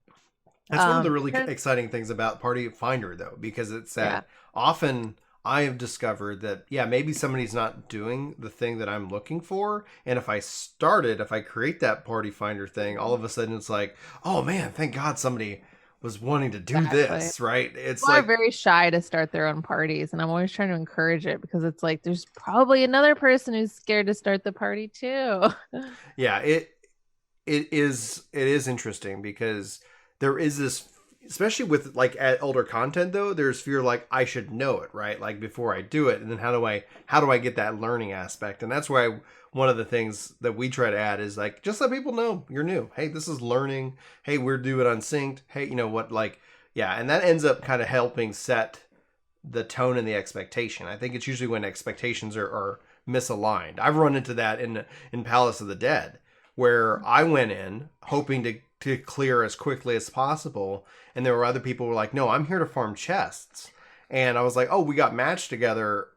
That's one of the really exciting things about Party Finder, though, because it's that often I have discovered that, maybe somebody's not doing the thing that I'm looking for. And if I create that Party Finder thing, all of a sudden it's like, oh man, thank God somebody was wanting to do this, right? It's people are very shy to start their own parties, and I'm always trying to encourage it, because it's like there's probably another person who's scared to start the party too. Yeah, it is interesting, because there is this, especially with like at older content though, there's fear like I should know it, right? Like before I do it, and then how do I get that learning aspect? And that's why one of the things that we try to add is like, just let people know you're new. Hey, this is learning. Hey, we're doing unsynced. Hey, you know what? Like, and that ends up kind of helping set the tone and the expectation. I think it's usually when expectations are misaligned. I've run into that in Palace of the Dead, where I went in hoping to clear as quickly as possible, and there were other people who were like, no, I'm here to farm chests. And I was like, oh, we got matched together,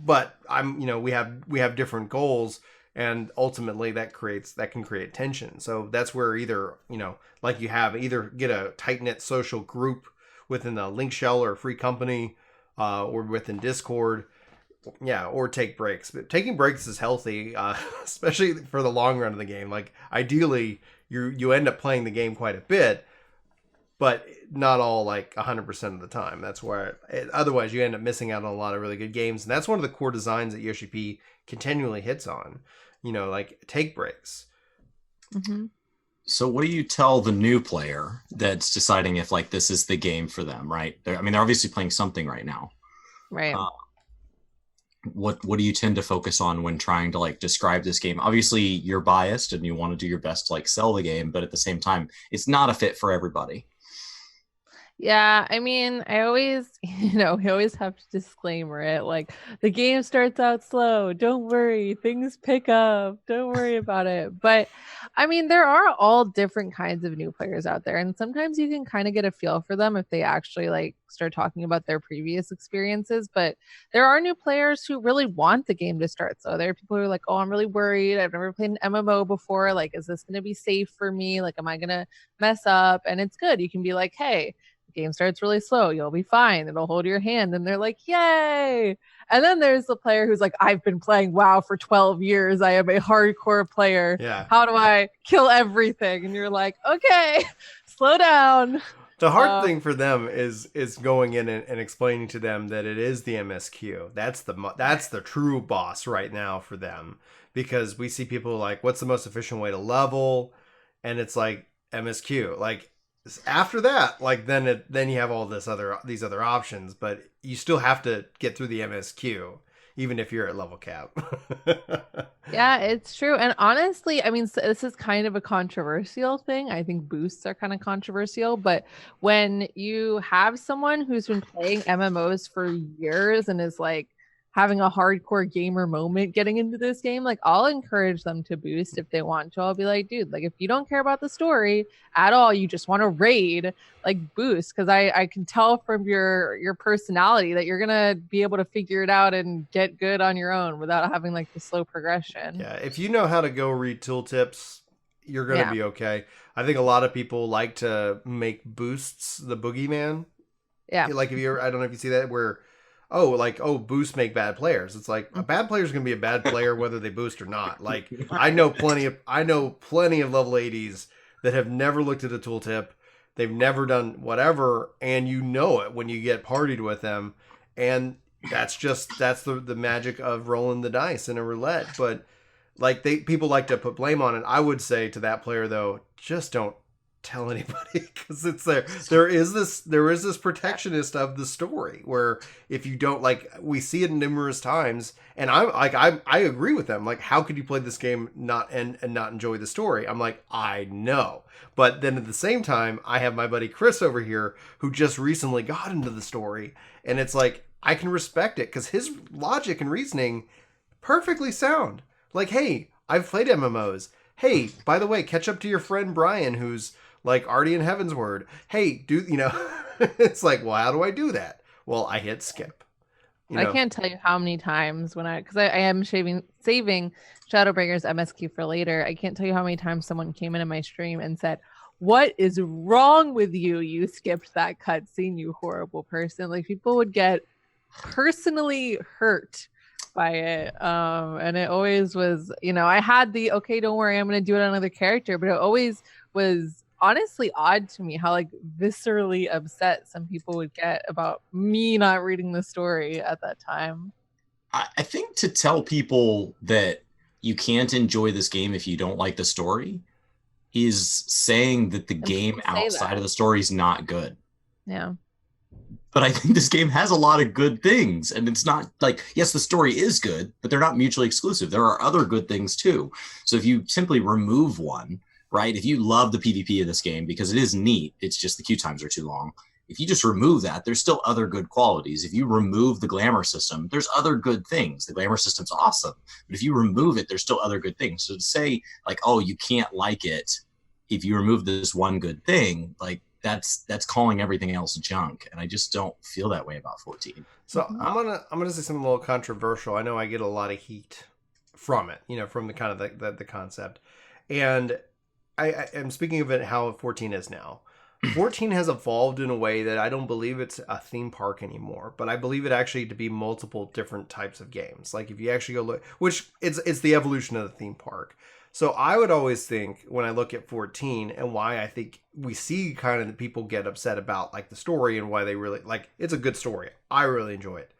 but we have different goals, and ultimately that can create tension. So that's where either get a tight-knit social group within the link shell or free company, or within Discord, or take breaks. But taking breaks is healthy, especially for the long run of the game. Like ideally you end up playing the game quite a bit, but not all like 100% of the time. That's where otherwise you end up missing out on a lot of really good games. And that's one of the core designs that Yoshi P continually hits on, like take breaks. Mm-hmm. So what do you tell the new player that's deciding if like this is the game for them, right? They're obviously playing something right now. Right. What do you tend to focus on when trying to like describe this game? Obviously you're biased and you want to do your best to like sell the game, but at the same time, it's not a fit for everybody. Yeah, I mean, I always, we always have to disclaimer it. Like, the game starts out slow. Don't worry, things pick up. Don't worry about it. But I mean, there are all different kinds of new players out there, and sometimes you can kind of get a feel for them if they actually like start talking about their previous experiences. But there are new players who really want the game to start. So there are people who are like, "Oh, I'm really worried. I've never played an MMO before. Like, is this going to be safe for me? Like, am I going to mess up?" And it's good. You can be like, "Hey, game starts really slow. You'll be fine. It'll hold your hand." And they're like, yay. And then there's the player who's like, I've been playing WoW for 12 years. I am a hardcore player. Yeah. How do I kill everything? And you're like, okay, slow down. The hard thing for them is going in and explaining to them that it is the MSQ. That's the true boss right now for them, because we see people like, what's the most efficient way to level? And it's like MSQ. Like, after that, like then you have all these other options, but you still have to get through the MSQ even if you're at level cap. Yeah, it's true. And honestly, I mean, this is kind of a controversial thing. I think boosts are kind of controversial, but when you have someone who's been playing MMOs for years and is like having a hardcore gamer moment getting into this game, like I'll encourage them to boost if they want to. I'll be like, dude, like if you don't care about the story at all, you just want to raid, like boost, because I can tell from your personality that you're gonna be able to figure it out and get good on your own without having like the slow progression. Yeah, if you know how to go read tooltips, you're gonna be okay. I think a lot of people like to make boosts the boogeyman. Yeah, like if you I don't know if you see that where boosts make bad players. It's like a bad player is going to be a bad player whether they boost or not. Like I know plenty of level 80s that have never looked at a tooltip. They've never done whatever, and you know it when you get partied with them. And that's the magic of rolling the dice in a roulette. But like people like to put blame on it. I would say to that player though, just don't tell anybody, because it's there is this protectionist of the story where if you don't, like, we see it numerous times, and I agree with them, like, how could you play this game and not enjoy the story? I'm like, I know, but then at the same time I have my buddy Chris over here who just recently got into the story, and it's like I can respect it because his logic and reasoning perfectly sound. Like, hey, I've played MMOs. Hey, by the way, catch up to your friend Brian who's like already in Heaven's Word. Hey, it's like, well, how do I do that? Well, I hit skip. I can't tell you how many times because I am saving Shadowbringers MSQ for later. I can't tell you how many times someone came into my stream and said, "What is wrong with you? You skipped that cutscene, you horrible person." Like, people would get personally hurt by it. And it always was, I had the, okay, don't worry, I'm going to do it on another character, but it always was honestly odd to me how like viscerally upset some people would get about me not reading the story at that time. I think to tell people that you can't enjoy this game if you don't like the story is saying that the game outside of the story is not good. Yeah. But I think this game has a lot of good things, and it's not like, yes, the story is good, but they're not mutually exclusive. There are other good things too. So if you simply remove one, right? If you love the PvP of this game because it is neat, it's just the queue times are too long. If you just remove that, there's still other good qualities. If you remove the glamour system, there's other good things. The glamour system's awesome, but if you remove it, there's still other good things. So to say like, oh, you can't like it if you remove this one good thing, like that's calling everything else junk, and I just don't feel that way about 14. So I'm gonna say something a little controversial. I know I get a lot of heat from it, from the kind of the concept, and I am speaking of it how 14 is now. 14 has evolved in a way that I don't believe it's a theme park anymore, but I believe it actually to be multiple different types of games. Like if you actually go look, which it's the evolution of the theme park. So I would always think when I look at 14 and why I think we see kind of the people get upset about like the story and why they really like, it's a good story. I really enjoy it.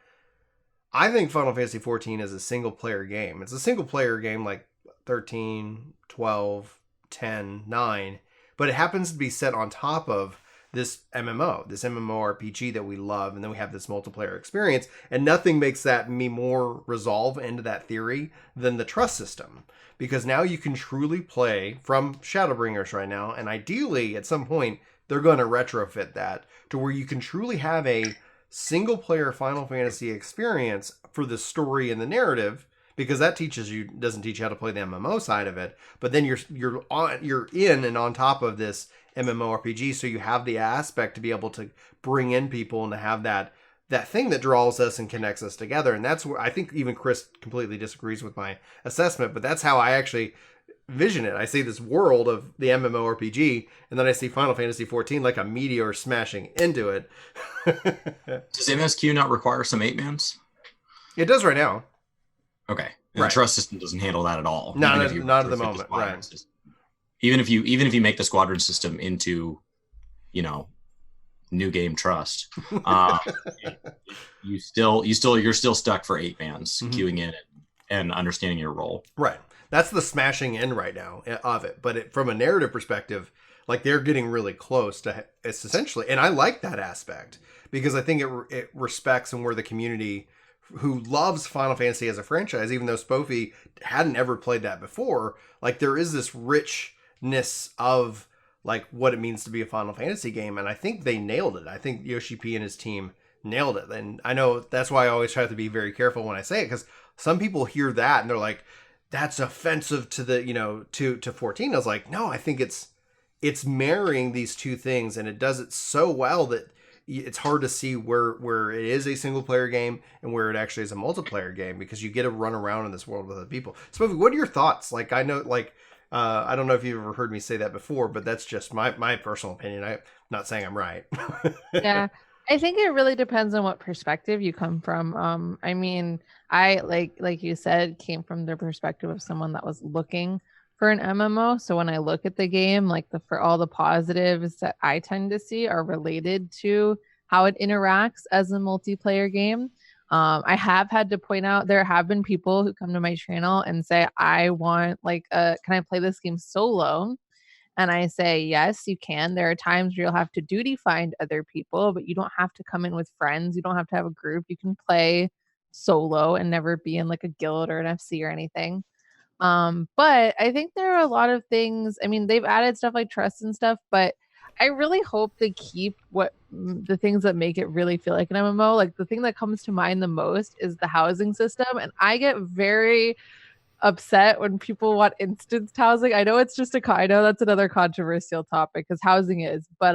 I think Final Fantasy 14 is a single player game. It's a single player game like 13, 12, 10, 9, but it happens to be set on top of this MMORPG that we love, and then we have this multiplayer experience, and nothing makes that me more resolve into that theory than the trust system, because now you can truly play from Shadowbringers right now, and ideally at some point they're going to retrofit that to where you can truly have a single player Final Fantasy experience for the story and the narrative, because that doesn't teach you how to play the MMO side of it, but then you're in and on top of this MMORPG, so you have the aspect to be able to bring in people and to have that thing that draws us and connects us together. And that's where I think even Chris completely disagrees with my assessment, but that's how I actually vision it. I see this world of the MMORPG, and then I see Final Fantasy XIV like a meteor smashing into it. Does MSQ not require some 8-mans? It does right now. Okay. And the trust system doesn't handle that at all. Not at the moment, right. Even if you make the squadron system into, new game trust, you're still stuck for 8-mans, queuing in and understanding your role. Right. That's the smashing in right now of it. But from a narrative perspective, like they're getting really close to it's essentially, and I like that aspect because I think it respects and where the community who loves Final Fantasy as a franchise, even though Spofie hadn't ever played that before, like there is this richness of like what it means to be a Final Fantasy game. And I think they nailed it. I think Yoshi P and his team nailed it. And I know that's why I always try to be very careful when I say it, because some people hear that and they're like, that's offensive to the, to 14. I was like, no, I think it's marrying these two things, and it does it so well that it's hard to see where it is a single player game and where it actually is a multiplayer game, because you get to run around in this world with other people. So what are your thoughts? Like, I know, like, I don't know if you've ever heard me say that before, but that's just my personal opinion. I'm not saying I'm right. Yeah. I think it really depends on what perspective you come from. I mean, I like you said, came from the perspective of someone that was looking for an MMO. So when I look at the game, for all the positives that I tend to see are related to how it interacts as a multiplayer game. I have had to point out there have been people who come to my channel and say, I want can I play this game solo? And I say, yes, you can. There are times where you'll have to duty find other people, but you don't have to come in with friends. You don't have to have a group. You can play solo and never be in like a guild or an FC or anything. But I think there are a lot of things. I mean, they've added stuff like trust and stuff, but I really hope they keep the things that make it really feel like an MMO. Like the thing that comes to mind the most is the housing system. And I get very upset when people want instanced housing. I know it's just I know that's another controversial topic because housing is, but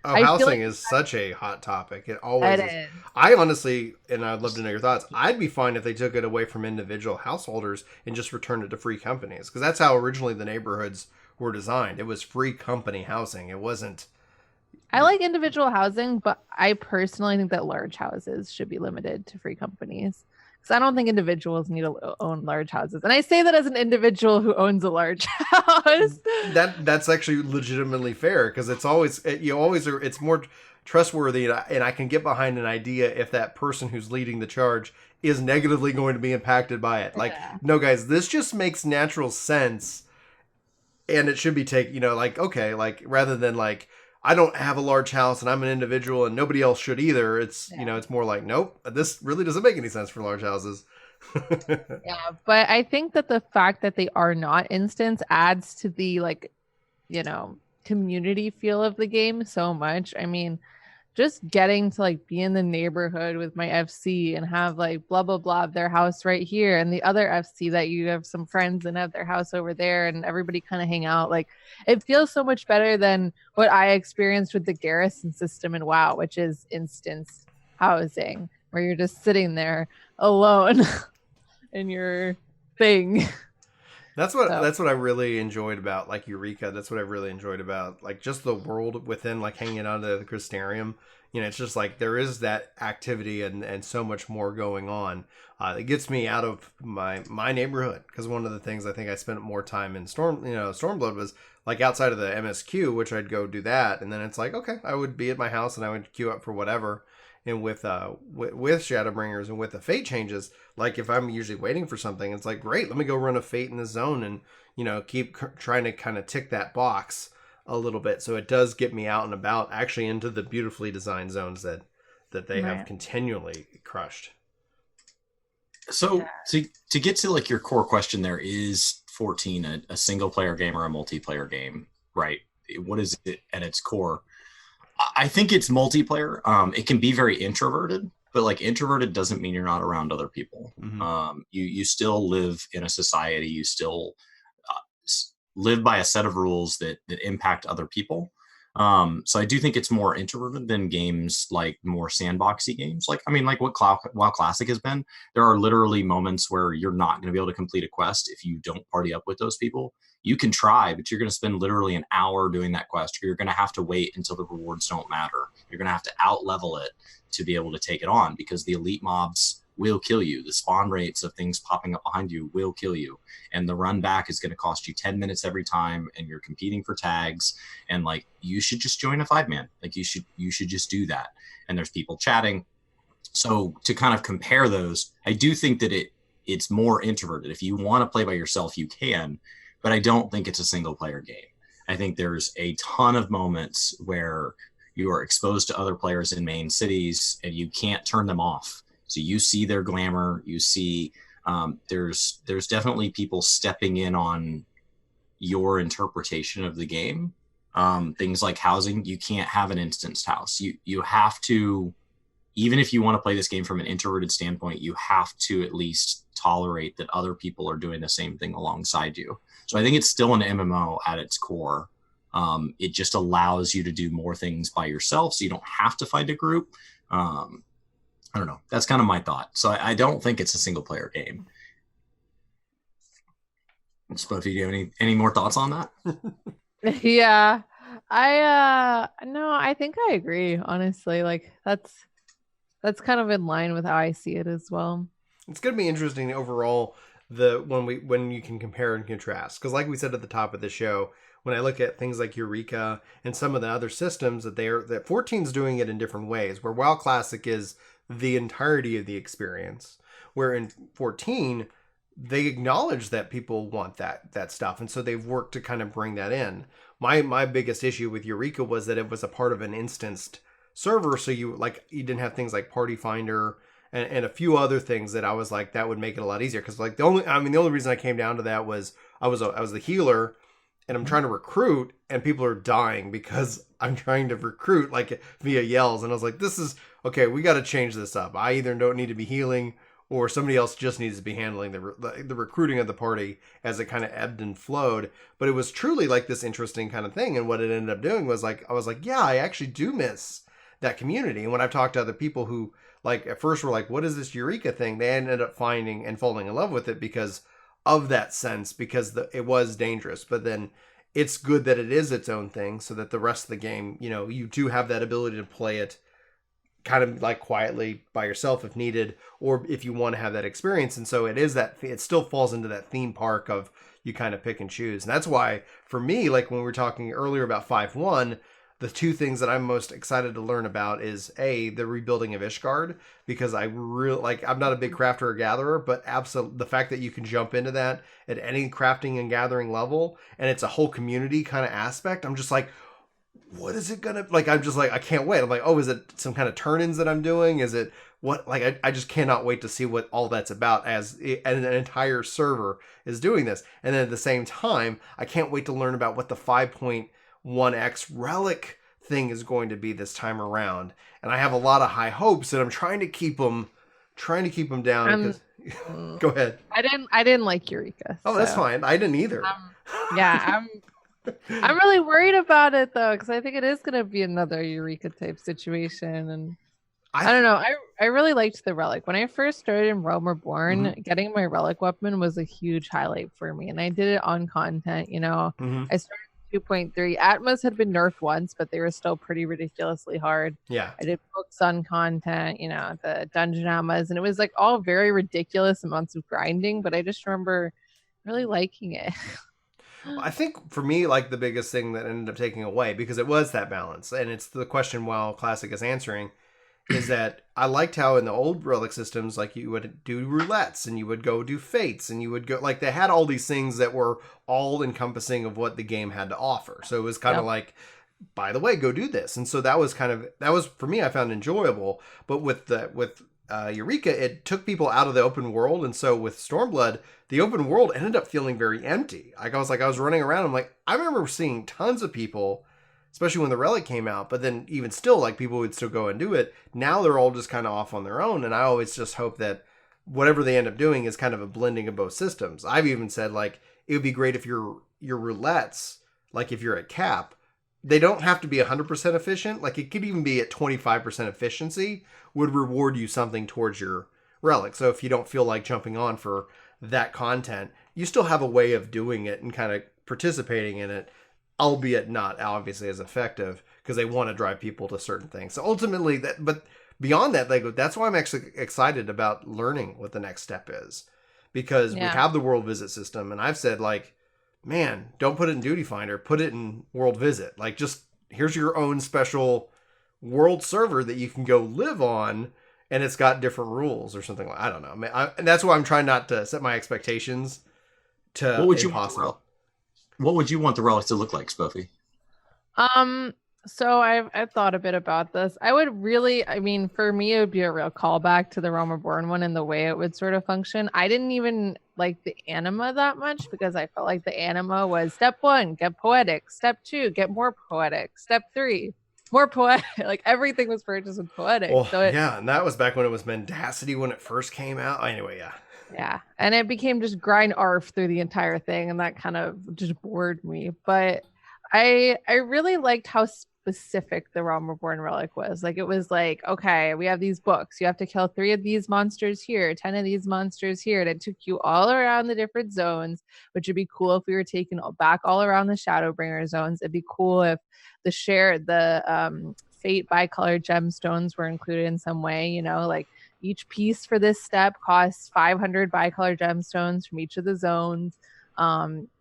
housing is such a hot topic. It always is. I honestly, and I'd love to know your thoughts, I'd be fine if they took it away from individual householders and just returned it to free companies, because that's how originally the neighborhoods were designed. It was free company housing. It wasn't. I like individual housing, but I personally think that large houses should be limited to free companies. I don't think individuals need to own large houses. And I say that as an individual who owns a large house. That's actually legitimately fair, because it's more trustworthy, and I can get behind an idea if that person who's leading the charge is negatively going to be impacted by it. Like, no, guys, this just makes natural sense, and it should be okay, rather than I don't have a large house and I'm an individual and nobody else should either. It's, it's more like, nope, this really doesn't make any sense for large houses. Yeah, but I think that the fact that they are not instance adds to the community feel of the game so much. I mean, just getting to be in the neighborhood with my FC and have blah blah blah their house right here, and the other FC that you have some friends and have their house over there, and everybody kind of hang out. It feels so much better than what I experienced with the garrison system in WoW, which is instance housing, where you're just sitting there alone in your thing. That's what I really enjoyed about Eureka. That's what I really enjoyed about just the world within hanging out at the Crystarium. It's just there is that activity and so much more going on. It gets me out of my neighborhood, because one of the things I think I spent more time in Stormblood was outside of the MSQ, which I'd go do that, and then it's okay, I would be at my house and I would queue up for whatever. And with Shadowbringers and with the fate changes, if I'm usually waiting for something, it's great, let me go run a fate in the zone and keep trying to kind of tick that box a little bit. So it does get me out and about, actually into the beautifully designed zones that they have continually crushed. So to get to your core question, there is 14 a single player game or a multiplayer game, right? What is it at its core? I think it's multiplayer. It can be very introverted, but like introverted doesn't mean you're not around other people. You still live in a society. You still live by a set of rules that impact other people. So I do think it's more introverted than games like more sandboxy games. Like, I mean, like what WoW Classic has been. There are literally moments where you're not going to be able to complete a quest if you don't party up with those people. You can try, but you're going to spend literally an hour doing that quest. You're going to have to wait until the rewards don't matter. You're going to have to out level it to be able to take it on, because the elite mobs will kill you. The spawn rates of things popping up behind you will kill you. And the run back is going to cost you 10 minutes every time, and you're competing for tags. And like, you should just join a 5-man. Like you should just do that. And there's people chatting. So to kind of compare those, I do think that it's more introverted. If you want to play by yourself, you can, but I don't think it's a single player game. I think there's a ton of moments where you are exposed to other players in main cities and you can't turn them off. So you see their glamour, you see there's definitely people stepping in on your interpretation of the game. Things like housing, you can't have an instanced house. You have to, even if you want to play this game from an introverted standpoint, you have to at least tolerate that other people are doing the same thing alongside you. So I think it's still an MMO at its core. It just allows you to do more things by yourself, so you don't have to find a group. I don't know. That's kind of my thought. So I don't think it's a single player game. Spofie, do you have any more thoughts on that? Yeah. No, I think I agree, honestly. Like that's kind of in line with how I see it as well. It's going to be interesting overall when you can compare and contrast, because like we said at the top of the show, when I look at things like Eureka and some of the other systems that 14's doing it in different ways, where WoW Classic is the entirety of the experience, where in 14 they acknowledge that people want that stuff, and so they've worked to kind of bring that in. My biggest issue with Eureka was that it was a part of an instanced server, so you didn't have things like Party Finder and a few other things that I was like, that would make it a lot easier, because like the only reason I came down to that was I was the healer and I'm trying to recruit and people are dying because I'm trying to recruit like via yells, and I was like, this is okay, we got to change this up. I either don't need to be healing or somebody else just needs to be handling the recruiting of the party as it kind of ebbed and flowed. But it was truly like this interesting kind of thing. And what it ended up doing was like, I was like, yeah, I actually do miss that community. And when I've talked to other people who like at first were like, what is this Eureka thing? They ended up finding and falling in love with it because of that sense, because it was dangerous. But then it's good that it is its own thing, so that the rest of the game, you do have that ability to play it kind of like quietly by yourself if needed, or if you want to have that experience. And so it still falls into that theme park of you kind of pick and choose. And that's why for me, like when we were talking earlier about 5.1, the two things that I'm most excited to learn about is the rebuilding of Ishgard, because I really I'm not a big crafter or gatherer, but absolutely the fact that you can jump into that at any crafting and gathering level, and it's a whole community kind of aspect. I'm just like, what is it gonna like? I'm just like, I can't wait. I'm like, oh, is it some kind of turn-ins that I'm doing? Is it what? Like, I just cannot wait to see what all that's about, as an entire server is doing this. And then at the same time, I can't wait to learn about what the 5.1x relic thing is going to be this time around. And I have a lot of high hopes, and I'm trying to keep them down. Because go ahead. I didn't like Eureka. Oh, that's fine. I didn't either. Yeah, I'm really worried about it though, because I think it is going to be another Eureka type situation, and I don't know. I really liked the relic when I first started in Realm Reborn. Mm-hmm. Getting my relic weapon was a huge highlight for me, and I did it on content. Mm-hmm. I started 2.3. Atmos had been nerfed once, but they were still pretty ridiculously hard. Yeah, I did books on content, the dungeon Atmos, and it was like all very ridiculous amounts of grinding. But I just remember really liking it. I think for me, like the biggest thing that ended up taking away, because it was that balance, and it's the question WoW Classic is answering, is that I liked how in the old relic systems, like you would do roulettes and you would go do fates and you would go, like they had all these things that were all encompassing of what the game had to offer. So it was kind of like, by the way, go do this. And so that was for me, I found enjoyable. But with Eureka, it took people out of the open world, and so with Stormblood, the open world ended up feeling very empty. I was running around. I'm like, I remember seeing tons of people especially when the Relic came out. But then even still, like, people would still go and do it. Now they're all just kind of off on their own. And I always just hope that whatever they end up doing is kind of a blending of both systems. I've even said, like, it would be great if your roulettes, like if you're at cap, they don't have to be 100% efficient. Like, it could even be at 25% efficiency would reward you something towards your Relic. So if you don't feel like jumping on for that content, you still have a way of doing it and kind of participating in it, albeit not obviously as effective, because they want to drive people to certain things. So ultimately, but beyond that, like, that's why I'm actually excited about learning what the next step is, because we have the world visit system, and I've said, like, man, don't put it in Duty Finder, put it in World Visit. Like, just here's your own special world server that you can go live on, and it's got different rules or something. I don't know. And that's why I'm trying not to set my expectations to impossible. What would you want the Relic to look like, Spofie? So I've thought a bit about this. I would really, I mean, for me, it would be a real callback to the Realm Reborn one and the way it would sort of function. I didn't even like the anima that much because I felt like the anima was step 1, get poetic. Step 2, get more poetic. Step 3, more poetic. Like, everything was purchased with poetic. Well, so and that was back when it was Mendacity when it first came out. Anyway, yeah, and it became just grind ARF through the entire thing, and that kind of just bored me. But I really liked how specific the Realm Reborn Relic was. Like, it was like, okay, we have these books. You have to kill 3 of these monsters here, 10 of these monsters here. And it took you all around the different zones, which would be cool if we were taking back all around the Shadowbringer zones. It'd be cool if the Fate bicolored gemstones were included in some way, you know, like each piece for this step costs 500 bicolored gemstones from each of the zones.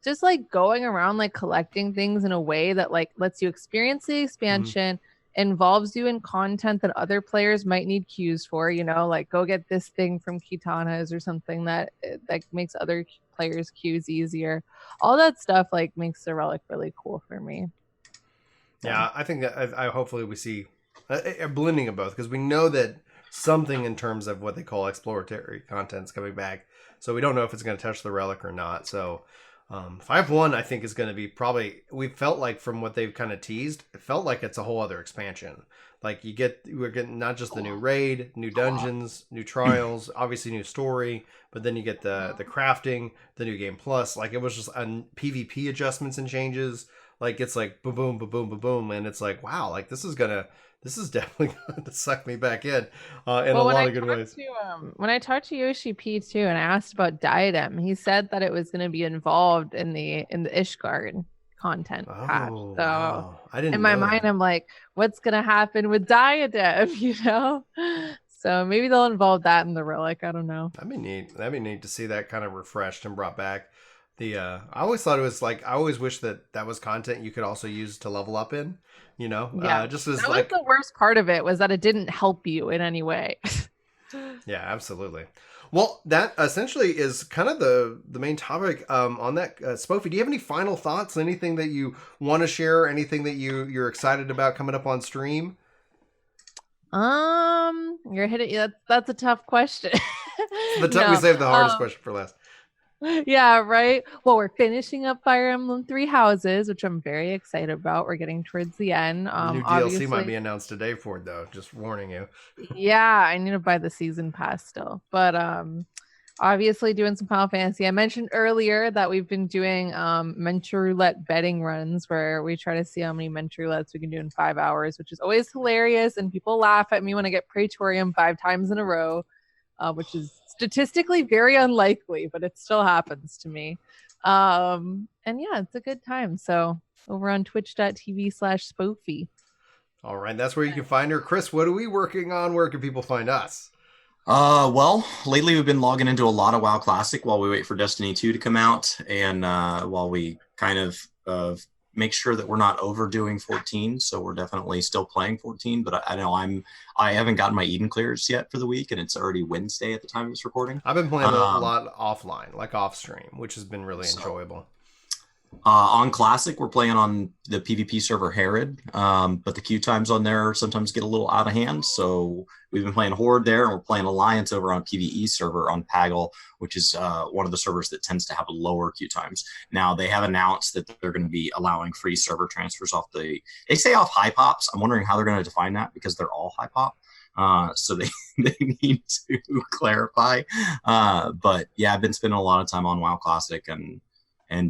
Just like going around, like collecting things in a way that like lets you experience the expansion, involves you in content that other players might need queues for, you know, like go get this thing from Kitana's or something that makes other players queues easier. All that stuff like makes the Relic really cool for me. Yeah, I think that I hopefully we see a blending of both, because we know that something in terms of what they call exploratory content is coming back. So we don't know if it's going to touch the Relic or not. So 5.1, I think, is going to be probably, we felt like from what they've kind of teased, it felt like it's a whole other expansion. Like we're getting not just the new raid, new dungeons, new trials, obviously new story, but then you get the crafting, the new game plus. Like, it was just PvP adjustments and changes. Like, it's like boom, boom, boom, boom, boom, boom. And it's like, wow, like this is definitely going to suck me back in a lot of good ways. When I talked to Yoshi P too, and I asked about Diadem, he said that it was going to be involved in the Ishgard content patch. So wow. I didn't. In my mind, I'm like, what's going to happen with Diadem? You know. So maybe they'll involve that in the Relic. I don't know. That'd be neat. That'd be neat to see that kind of refreshed and brought back. I always thought it was like, I always wish that was content you could also use to level up in, you know. Just as that like was the worst part of it, was that it didn't help you in any way. Yeah, absolutely. Well, that essentially is kind of the main topic on that. Spofie, do you have any final thoughts? Anything that you want to share? Anything that you're excited about coming up on stream? You're hitting. That's a tough question. We saved the hardest question for last. Yeah, right. Well, we're finishing up Fire Emblem 3 Houses, which I'm very excited about. We're getting towards the end. New DLC might be announced today for it, though. Just warning you. Yeah, I need to buy the season pass still. But obviously doing some Final Fantasy. I mentioned earlier that we've been doing Mentor Roulette betting runs where we try to see how many Mentor Roulettes we can do in 5 hours, which is always hilarious. And people laugh at me when I get Praetorium 5 times in a row, which is statistically very unlikely, but it still happens to me. And yeah, it's a good time. So over on twitch.tv/Spofie. All right, that's where you can find her. Chris, what are we working on? Where can people find us? Well, lately we've been logging into a lot of WoW Classic while we wait for Destiny 2 to come out, and while we kind of make sure that we're not overdoing 14. So we're definitely still playing 14, but I know I haven't gotten my Eden clears yet for the week, and it's already Wednesday at the time of this recording. I've been playing a lot offline, like off stream, which has been really enjoyable. On Classic, we're playing on the PvP server Herod, but the queue times on there sometimes get a little out of hand. So we've been playing Horde there, and we're playing Alliance over on PvE server on Paggle, which is one of the servers that tends to have lower queue times. Now, they have announced that they're going to be allowing free server transfers off they say off high pops. I'm wondering how they're going to define that because they're all high pop. So they need to clarify. But yeah, I've been spending a lot of time on WoW Classic, and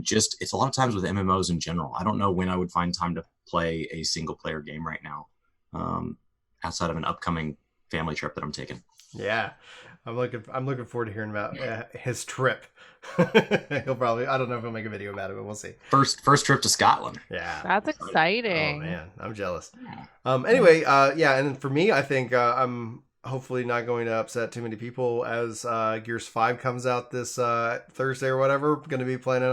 just it's a lot of times with MMOs in general. I don't know when I would find time to play a single player game right now, outside of an upcoming family trip that I'm taking. Yeah, I'm looking forward to hearing about his trip. He'll probably, I don't know if he'll make a video about it, but we'll see. First trip to Scotland. Yeah, that's exciting. Oh man, I'm jealous. Anyway, yeah, and for me, I think I'm hopefully not going to upset too many people as Gears 5 comes out this Thursday or whatever. Going to be planning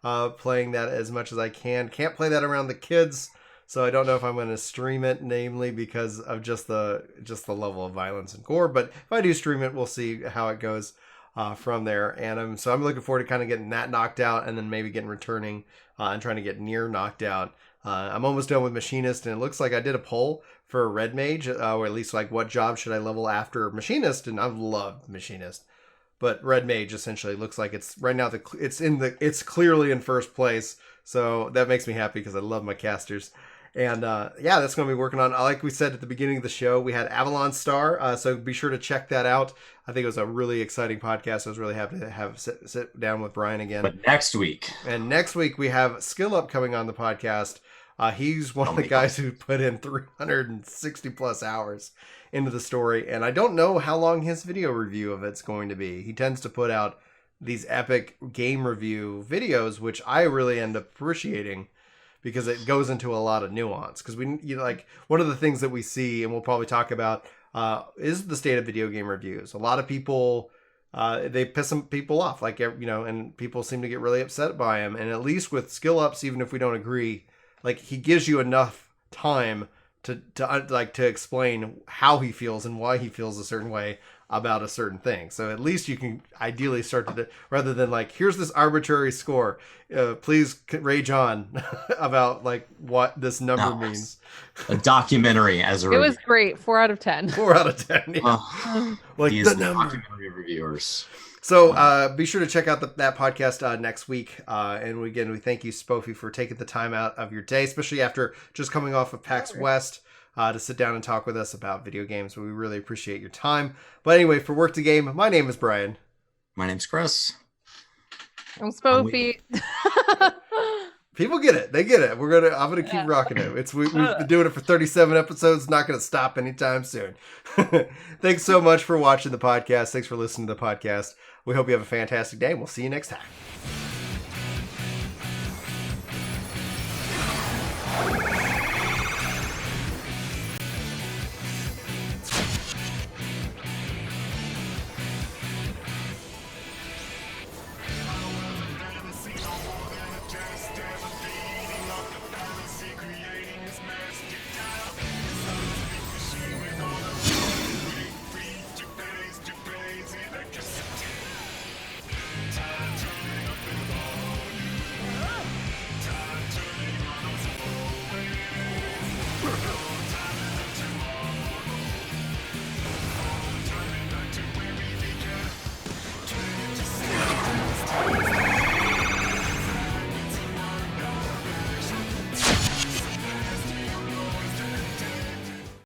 on playing that as much as I can. Can't play that around the kids, so I don't know if I'm going to stream it, namely because of just the level of violence and gore. But if I do stream it, we'll see how it goes from there. And so I'm looking forward to kind of getting that knocked out, and then maybe returning and trying to get near knocked out. I'm almost done with Machinist, and it looks like I did a poll for Red Mage, or at least like what job should I level after Machinist, and I've loved Machinist, but Red Mage essentially looks like it's right now it's clearly in first place, so that makes me happy because I love my casters. And yeah, that's going to be working on, like we said at the beginning of the show, we had Avalon Star, so be sure to check that out. I think it was a really exciting podcast. I was really happy to have sit down with Brian again. But next week we have Skill Up coming on the podcast. He's one of the guys who put in 360 plus hours into the story, and I don't know how long his video review of it's going to be. He tends to put out these epic game review videos, which I really end up appreciating because it goes into a lot of nuance. Because like one of the things that we see, and we'll probably talk about, is the state of video game reviews. A lot of people, they piss some people off, like, and people seem to get really upset by him. And at least with Skill Ups, even if we don't agree, like, he gives you enough time to explain how he feels and why he feels a certain way about a certain thing. So at least you can ideally start to, rather than like, here's this arbitrary score, please rage on about like what this number means. A documentary as a It was great. 4 out of 10. 4 out of 10. Yeah. Like the number. Documentary reviewers. So be sure to check out that podcast next week. And again, we thank you, Spofie, for taking the time out of your day, especially after just coming off of PAX West, to sit down and talk with us about video games. We really appreciate your time. But anyway, for Work to Game, my name is Brian. My name's Chris. I'm Spofie. People get it. They get it. I'm gonna keep rocking it. We've been doing it for 37 episodes. Not gonna stop anytime soon. Thanks so much for watching the podcast. Thanks for listening to the podcast. We hope you have a fantastic day, and we'll see you next time.